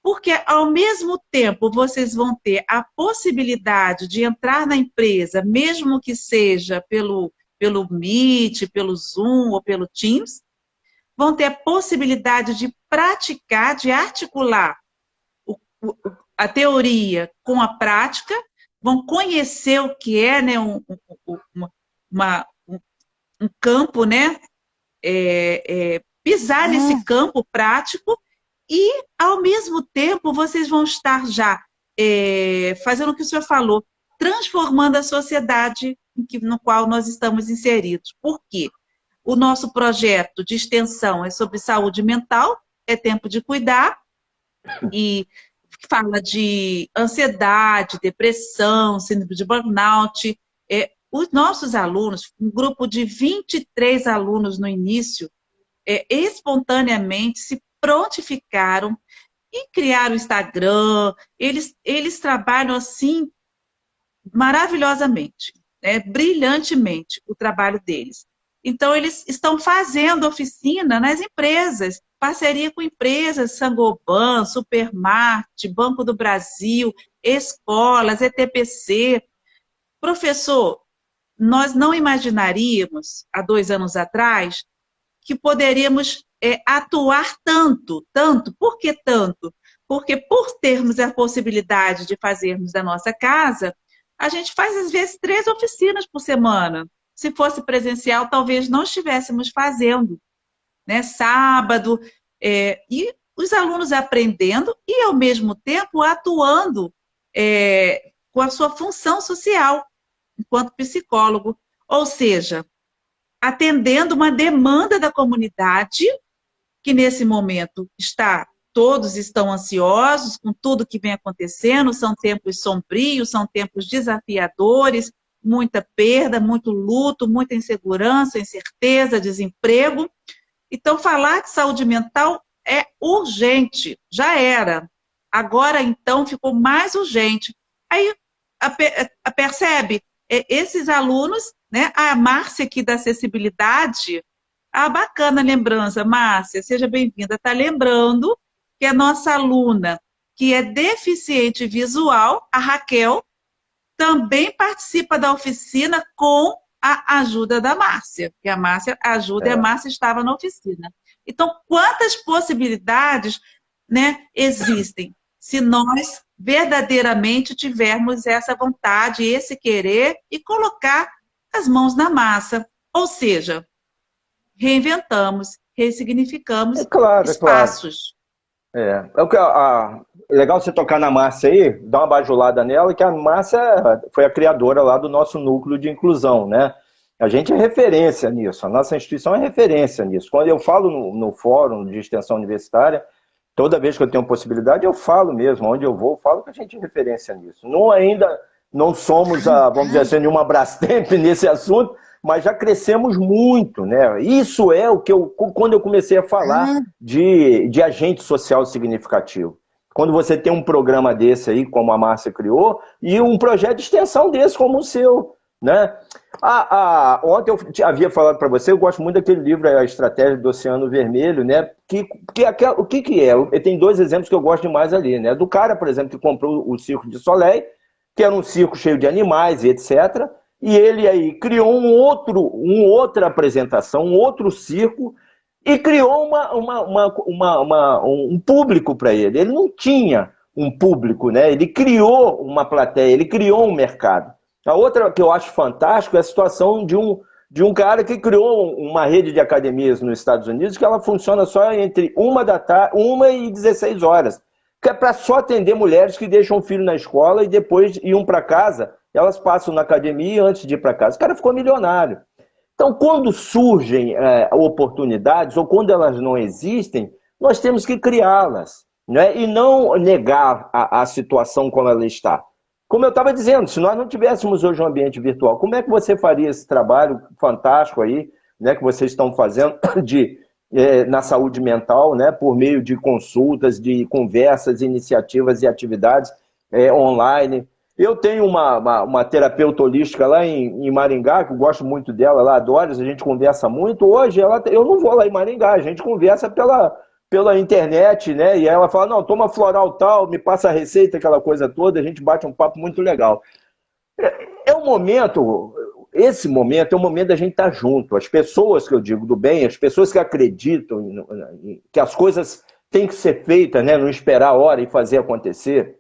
porque ao mesmo tempo vocês vão ter a possibilidade de entrar na empresa, mesmo que seja pelo Meet, pelo Zoom ou pelo Teams, vão ter a possibilidade de praticar, de articular a teoria com a prática, vão conhecer o que é, né, uma, um campo, né, pisar nesse campo prático e, ao mesmo tempo, vocês vão estar já fazendo o que o senhor falou, transformando a sociedade no qual nós estamos inseridos. Por quê? O nosso projeto de extensão é sobre saúde mental, é tempo de cuidar, e fala de ansiedade, depressão, síndrome de burnout. Os nossos alunos, um grupo de 23 alunos no início, espontaneamente se prontificaram e criaram o Instagram. Eles trabalham assim maravilhosamente, né? Brilhantemente o trabalho deles. Então, eles estão fazendo oficina nas empresas, parceria com empresas, Sangoban, Supermart, Banco do Brasil, escolas, ETPC. Professor, nós não imaginaríamos, há 2 anos atrás, que poderíamos atuar tanto. Por que tanto? Porque por termos a possibilidade de fazermos da nossa casa, a gente faz às vezes 3 oficinas por semana. Se fosse presencial, talvez não estivéssemos fazendo. né? Sábado, e os alunos aprendendo e, ao mesmo tempo, atuando com a sua função social enquanto psicólogo, ou seja, atendendo uma demanda da comunidade que nesse momento todos estão ansiosos com tudo que vem acontecendo, são tempos sombrios, são tempos desafiadores, muita perda, muito luto, muita insegurança, incerteza, desemprego. Então, falar de saúde mental é urgente, já era. Agora, então, ficou mais urgente. Aí, percebe, esses alunos, né, a Márcia aqui da acessibilidade, bacana lembrança, Márcia, seja bem-vinda. Está lembrando que a nossa aluna, que é deficiente visual, a Raquel, também participa da oficina com a ajuda da Márcia, que a Márcia ajuda e a Márcia estava na oficina. Então, quantas possibilidades, né, existem se nós verdadeiramente tivermos essa vontade, esse querer e colocar as mãos na massa. Ou seja, reinventamos, ressignificamos espaços. É legal você tocar na Márcia aí, dar uma bajulada nela, que a Márcia foi a criadora lá do nosso núcleo de inclusão, né? A gente é referência nisso, a nossa instituição é referência nisso. Quando eu falo no fórum de extensão universitária, toda vez que eu tenho possibilidade, eu falo mesmo, onde eu vou, eu falo que a gente é referência nisso. Ainda não somos, vamos dizer assim, nenhuma Brastemp nesse assunto, mas já crescemos muito, né? Isso é o que quando eu comecei a falar de agente social significativo. Quando você tem um programa desse aí, como a Márcia criou, e um projeto de extensão desse, como o seu, né? Ontem eu havia falado para você, eu gosto muito daquele livro, A Estratégia do Oceano Vermelho, né? O que é? Tem dois exemplos que eu gosto demais ali, né? Do cara, por exemplo, que comprou o Circo de Soleil, que era um circo cheio de animais e etc., e ele aí criou outra apresentação, um outro circo, e criou um público para ele. Ele não tinha um público, né? Ele criou uma plateia, ele criou um mercado. A outra que eu acho fantástico é a situação de um cara que criou uma rede de academias nos Estados Unidos que ela funciona só entre 1 e 16 horas, que é para só atender mulheres que deixam o filho na escola e depois iam para casa. Elas passam na academia antes de ir para casa. O cara ficou milionário. Então, quando surgem oportunidades, ou quando elas não existem, nós temos que criá-las, né? E não negar a situação como ela está. Como eu estava dizendo, se nós não tivéssemos hoje um ambiente virtual, como é que você faria esse trabalho fantástico aí, né, que vocês estão fazendo na saúde mental, né, por meio de consultas, de conversas, iniciativas e atividades online? Eu tenho uma terapeuta holística lá em Maringá, que eu gosto muito dela, lá adoro, a gente conversa muito. Hoje eu não vou lá em Maringá, a gente conversa pela internet, né? E ela fala, não, toma floral tal, me passa a receita, aquela coisa toda, a gente bate um papo muito legal. Esse momento é o momento da gente estar junto. As pessoas que eu digo do bem, as pessoas que acreditam que as coisas têm que ser feitas, né? Não esperar a hora e fazer acontecer.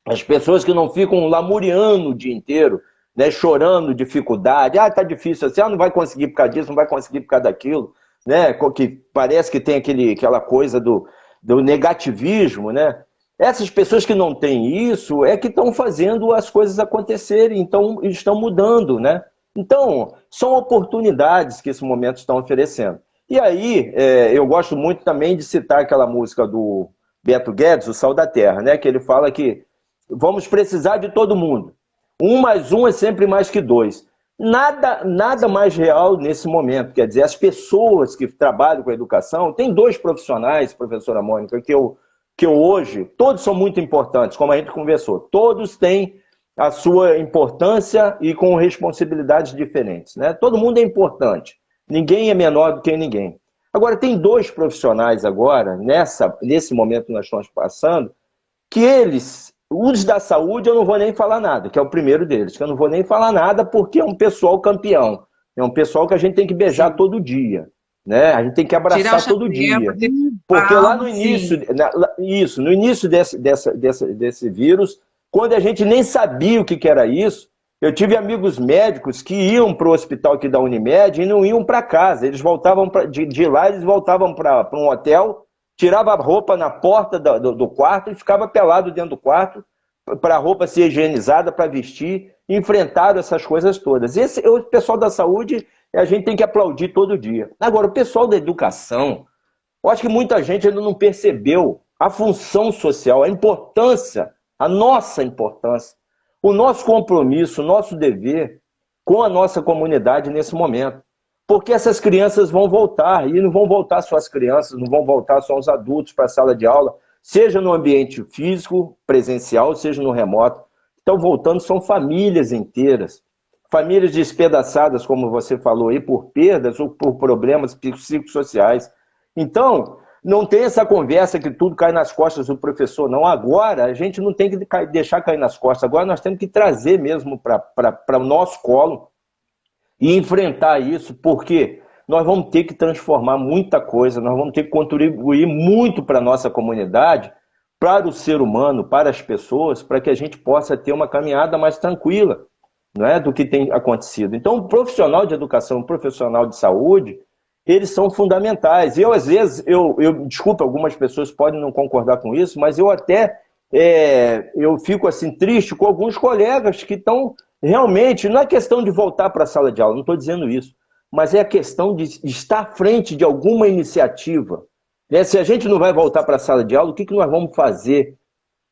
As pessoas que não ficam lamuriando o dia inteiro, né, chorando dificuldade, tá difícil assim, não vai conseguir por causa disso, não vai conseguir por causa daquilo, né, que parece que tem aquela coisa do negativismo, né? Essas pessoas que não têm isso é que estão fazendo as coisas acontecerem, então estão mudando, né? Então, são oportunidades que esse momento estão oferecendo. E aí, eu gosto muito também de citar aquela música do Beto Guedes, O Sal da Terra, né, que ele fala que vamos precisar de todo mundo. 1 mais 1 é sempre mais que 2. Nada mais real nesse momento. Quer dizer, as pessoas que trabalham com a educação, tem 2 profissionais, professora Mônica, que eu hoje, todos são muito importantes, como a gente conversou. Todos têm a sua importância e com responsabilidades diferentes, né? Todo mundo é importante. Ninguém é menor do que ninguém. Agora, tem 2 profissionais agora, nesse momento que nós estamos passando, que os da saúde eu não vou nem falar nada, que é o primeiro deles, que eu não vou nem falar nada porque é um pessoal campeão, é um pessoal que a gente tem que beijar todo dia, né? A gente tem que abraçar todo dia, porque lá no início, no início desse vírus, quando a gente nem sabia o que era isso, Eu tive amigos médicos que iam para o hospital aqui da Unimed e não iam para casa. Eles voltavam de lá, eles voltavam para um hotel, tirava a roupa na porta do quarto e ficava pelado dentro do quarto para a roupa ser higienizada, para vestir. Enfrentaram essas coisas todas. Esse o pessoal da saúde, a gente tem que aplaudir todo dia. Agora, o pessoal da educação, eu acho que muita gente ainda não percebeu a função social, a importância, a nossa importância, o nosso compromisso, o nosso dever com a nossa comunidade nesse momento. Porque essas crianças vão voltar, e não vão voltar só as crianças, não vão voltar só os adultos para a sala de aula, seja no ambiente físico, presencial, seja no remoto. Estão voltando, são famílias inteiras. Famílias despedaçadas, como você falou aí, por perdas ou por problemas psicossociais. Então, não tem essa conversa que tudo cai nas costas do professor, não. Agora, a gente não tem que deixar cair nas costas. Agora, nós temos que trazer mesmo para o nosso colo e enfrentar isso, porque nós vamos ter que transformar muita coisa, nós vamos ter que contribuir muito para a nossa comunidade, para o ser humano, para as pessoas, para que a gente possa ter uma caminhada mais tranquila, não é, do que tem acontecido. Então, o profissional de educação, o profissional de saúde, eles são fundamentais. Eu, às vezes, desculpa, algumas pessoas podem não concordar com isso, mas eu até eu fico assim triste com alguns colegas que estão realmente, não é questão de voltar para a sala de aula, não estou dizendo isso, mas é a questão de estar à frente de alguma iniciativa. Se a gente não vai voltar para a sala de aula, o que nós vamos fazer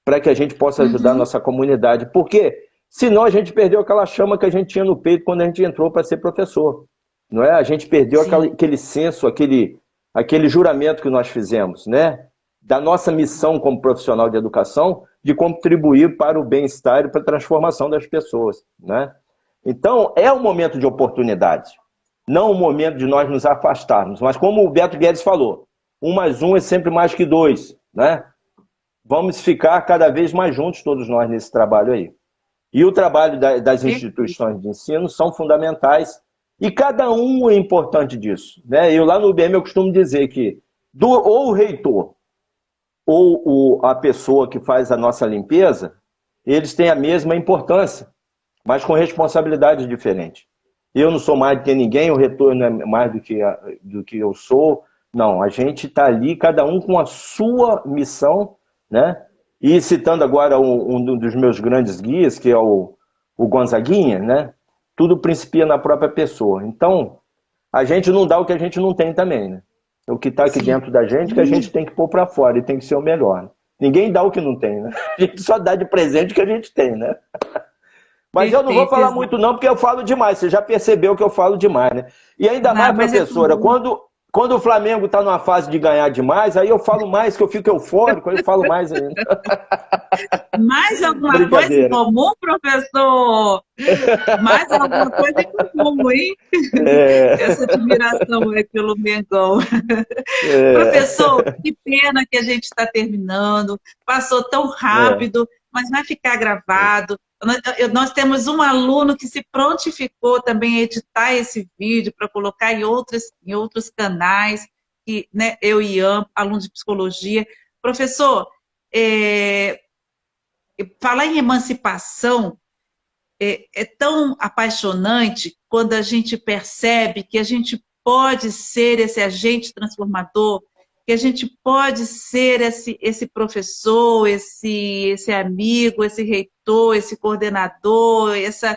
para que a gente possa ajudar a nossa comunidade? Porque senão a gente perdeu aquela chama que a gente tinha no peito quando a gente entrou para ser professor. Não é? A gente perdeu aquele senso, aquele juramento que nós fizemos, né? Da nossa missão como profissional de educação, de contribuir para o bem-estar e para a transformação das pessoas, né? Então, é um momento de oportunidade, não um momento de nós nos afastarmos. Mas como o Beto Guedes falou, 1 mais 1 é sempre mais que 2, né? Vamos ficar cada vez mais juntos, todos nós, nesse trabalho aí. E o trabalho das instituições de ensino são fundamentais, e cada um é importante disso, né? Eu lá no UBM eu costumo dizer que ou o reitor ou a pessoa que faz a nossa limpeza, eles têm a mesma importância, mas com responsabilidade diferente. Eu não sou mais do que ninguém, o reitor não é mais do que eu sou. Não, a gente está ali, cada um com a sua missão, né? E citando agora um dos meus grandes guias, que é o Gonzaguinha, né? Tudo principia na própria pessoa. Então, a gente não dá o que a gente não tem também, né? O que está aqui dentro da gente que a gente tem que pôr para fora e tem que ser o melhor. Né? Ninguém dá o que não tem, né? A gente só dá de presente o que a gente tem, né? Mas eu não vou falar muito não, porque eu falo demais. Você já percebeu que eu falo demais, né? E ainda mais, professora, quando o Flamengo está numa fase de ganhar demais, aí eu falo mais, que eu fico eufórico, aí eu falo mais ainda. Mais alguma coisa em comum, professor? Mais alguma coisa em comum, hein? Essa admiração aí pelo Mengão. Professor, que pena que a gente está terminando. Passou tão rápido, mas vai ficar gravado. Nós temos um aluno que se prontificou também a editar esse vídeo para colocar em outros canais, que, né, eu e Ian, aluno de psicologia. Professor, falar em emancipação é tão apaixonante quando a gente percebe que a gente pode ser esse agente transformador, que a gente pode ser esse professor, esse amigo, esse reitor, esse coordenador, essa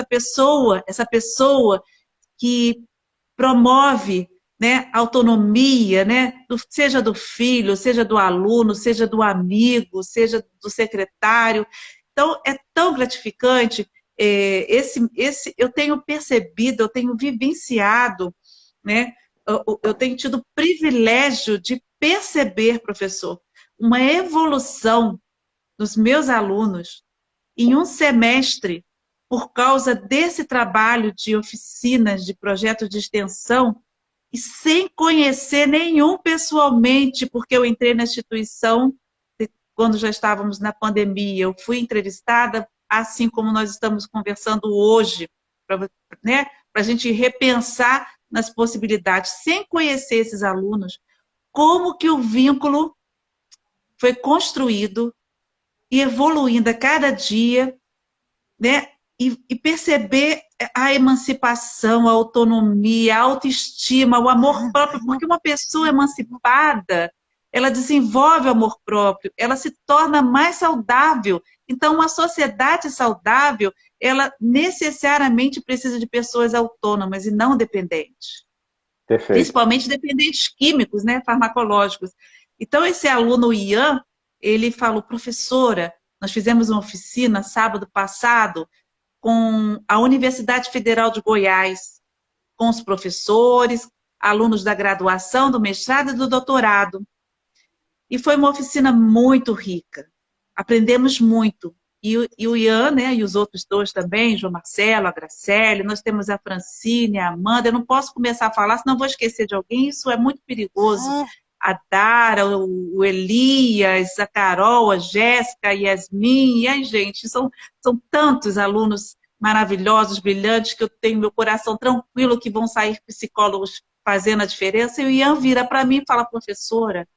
pessoa que promove, né, autonomia, né, seja do filho, seja do aluno, seja do amigo, seja do secretário. Então, é tão gratificante. Eu tenho percebido, eu tenho vivenciado, né, eu tenho tido o privilégio de perceber, professor, uma evolução dos meus alunos em um semestre por causa desse trabalho de oficinas, de projetos de extensão, e sem conhecer nenhum pessoalmente, porque eu entrei na instituição quando já estávamos na pandemia. Eu fui entrevistada, assim como nós estamos conversando hoje, para, né, a gente repensar nas possibilidades, sem conhecer esses alunos, como que o vínculo foi construído e evoluindo a cada dia, né? E perceber a emancipação, a autonomia, a autoestima, o amor próprio, porque uma pessoa emancipada, ela desenvolve o amor próprio, ela se torna mais saudável. Então, uma sociedade saudável, ela necessariamente precisa de pessoas autônomas e não dependentes, Perfeito. principalmente dependentes químicos, né, farmacológicos. Então, esse aluno Ian, ele falou, professora, nós fizemos uma oficina sábado passado com a Universidade Federal de Goiás, com os professores, alunos da graduação, do mestrado e do doutorado. E foi uma oficina muito rica. Aprendemos muito. E o Ian, né, e os outros dois também, João Marcelo, a Gracele, nós temos a Francine, a Amanda, eu não posso começar a falar, senão vou esquecer de alguém, isso é muito perigoso. A Dara, o Elias, a Carol, a Jéssica, a Yasmin, e aí, gente, são tantos alunos maravilhosos, brilhantes, que eu tenho meu coração tranquilo que vão sair psicólogos fazendo a diferença, e o Ian vira para mim e fala, professora,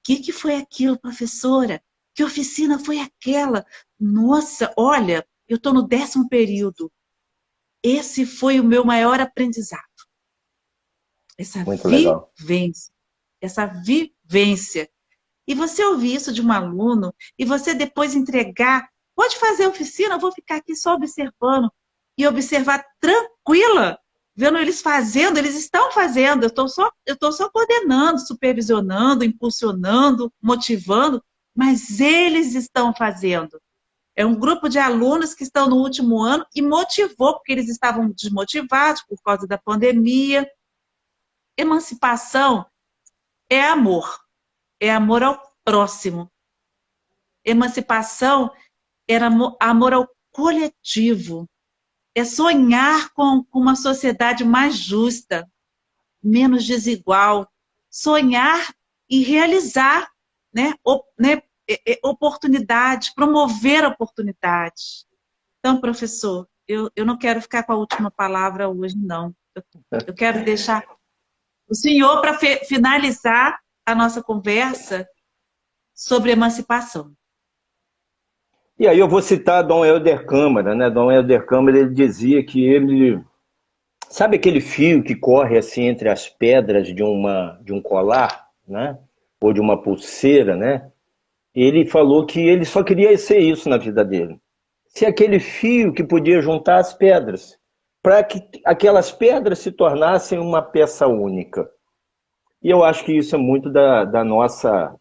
que foi aquilo, professora? Que oficina foi aquela? Nossa, olha, eu estou no 10º período. Esse foi o meu maior aprendizado. Essa Muito legal. vivência. Essa vivência. E você ouvir isso de um aluno e você depois entregar, pode fazer a oficina, eu vou ficar aqui só observando e observar tranquila, vendo eles fazendo, eles estão fazendo, eu estou só coordenando, supervisionando, impulsionando, motivando, mas eles estão fazendo. É um grupo de alunos que estão no último ano e motivou, porque eles estavam desmotivados por causa da pandemia. Emancipação é amor ao próximo. Emancipação era amor ao coletivo. É sonhar com uma sociedade mais justa, menos desigual. Sonhar e realizar, né, oportunidades, promover oportunidades. Então, professor, eu não quero ficar com a última palavra hoje, não. Eu quero deixar o senhor para finalizar a nossa conversa sobre emancipação. E aí eu vou citar Dom Helder Câmara, né? Dom Helder Câmara, ele dizia que ele... Sabe aquele fio que corre assim entre as pedras de um colar, né? Ou de uma pulseira, né? Ele falou que ele só queria ser isso na vida dele. Ser aquele fio que podia juntar as pedras, para que aquelas pedras se tornassem uma peça única. E eu acho que isso é muito da nossa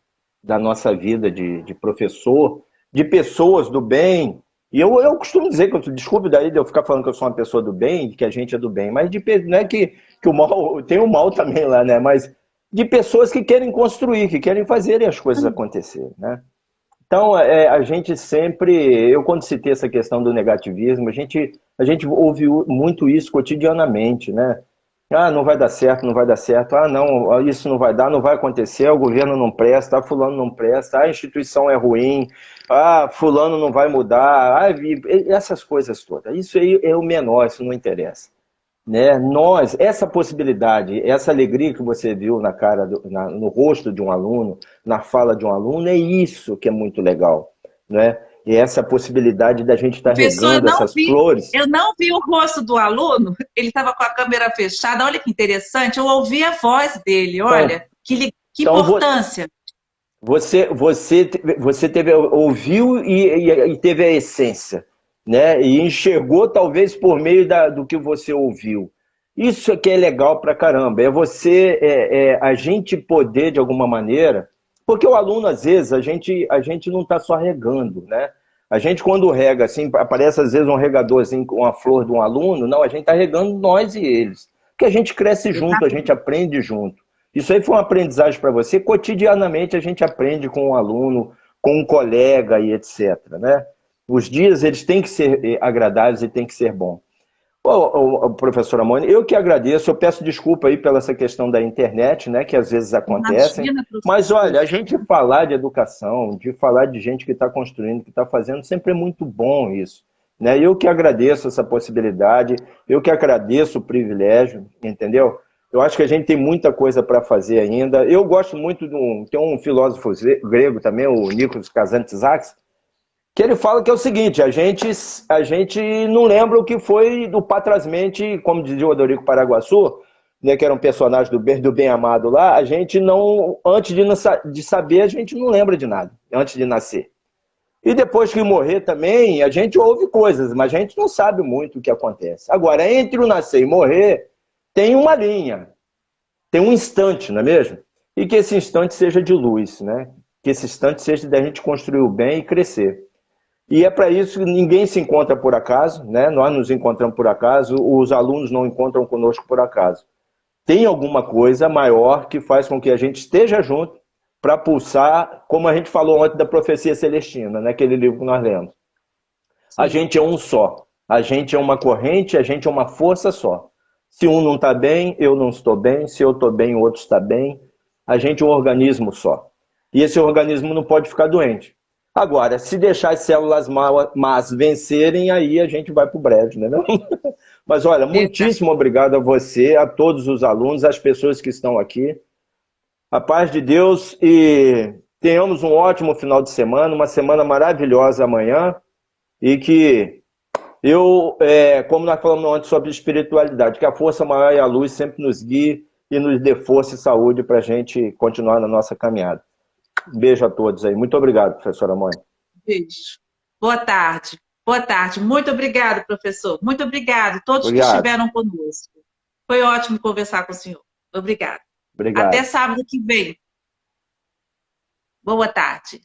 vida de professor, de pessoas do bem. E eu costumo dizer, desculpe daí de eu ficar falando que eu sou uma pessoa do bem, que a gente é do bem, mas não é que o mal, tem o mal também lá, né? Mas de pessoas que querem construir, que querem fazer as coisas acontecerem, né? Então, a gente sempre, eu quando citei essa questão do negativismo, a gente ouve muito isso cotidianamente, né? Ah, não vai dar certo, não vai dar certo. Ah, não, isso não vai dar, não vai acontecer, o governo não presta, ah, fulano não presta, a instituição é ruim, ah, fulano não vai mudar, essas coisas todas. Isso aí é o menor, isso não interessa. Né? Essa possibilidade, essa alegria que você viu na cara, no rosto de um aluno, na fala de um aluno, é isso que é muito legal, né? E essa possibilidade da gente estar Professor, regando essas flores. eu não vi o rosto do aluno, ele estava com a câmera fechada, olha que interessante, eu ouvi a voz dele, Então, olha, que então importância. ouviu e teve a essência, né? E enxergou talvez por meio do que você ouviu. Isso é que é legal pra caramba. A gente poder de alguma maneira, porque o aluno às vezes a gente não está só regando, né? A gente quando rega assim, aparece às vezes um regadorzinho com a flor de um aluno, não, a gente está regando nós e eles, porque a gente cresce junto, a gente aprende junto. Isso aí foi uma aprendizagem para você. Cotidianamente a gente aprende com um aluno, com um colega e etc. Né? Os dias eles têm que ser agradáveis e têm que ser bons. Professora Mônica, eu que agradeço, eu peço desculpa aí pela essa questão da internet, né, que às vezes acontecem, Imagina, mas professor. olha, a gente falar de educação, de falar de gente que está construindo, que está fazendo, sempre é muito bom isso. Né? Eu que agradeço essa possibilidade, eu que agradeço o privilégio, entendeu? Eu acho que a gente tem muita coisa para fazer ainda. Eu gosto muito tem um filósofo grego também, o Nikos Kazantzakis, Que ele fala que é o seguinte, a gente não lembra o que foi do Patrasmente, como dizia o Odorico Paraguaçu, né, que era um personagem do Bem Amado lá, a gente não, antes de saber, a gente não lembra de nada, antes de nascer. E depois que morrer também, a gente ouve coisas, mas a gente não sabe muito o que acontece. Agora, entre o nascer e morrer, tem uma linha, tem um instante, não é mesmo? E que esse instante seja de luz, né? Que esse instante seja da gente construir o bem e crescer. E é para isso que ninguém se encontra por acaso, né? Nós nos encontramos por acaso, os alunos não encontram conosco por acaso. Tem alguma coisa maior que faz com que a gente esteja junto para pulsar, como a gente falou antes da profecia celestina, naquele livro que nós lemos. A Sim. gente é um só. A gente é uma corrente, a gente é uma força só. Se um não está bem, eu não estou bem. Se eu estou bem, o outro está bem. A gente é um organismo só. E esse organismo não pode ficar doente. Agora, se deixar as células más vencerem, aí a gente vai para o brejo, né? Mas olha, Verdade. muitíssimo obrigado a você, a todos os alunos, as pessoas que estão aqui. A paz de Deus e tenhamos um ótimo final de semana, uma semana maravilhosa amanhã e que como nós falamos antes sobre espiritualidade, que a força maior e a luz sempre nos guie e nos dê força e saúde para a gente continuar na nossa caminhada. Um beijo a todos aí. Muito obrigado, professora Mônica. Beijo. Boa tarde. Boa tarde. Muito obrigado, professor. Muito obrigado a todos que Obrigado. estiveram conosco. Foi ótimo conversar com o senhor. Obrigada. Até Obrigado. sábado que vem. Boa tarde.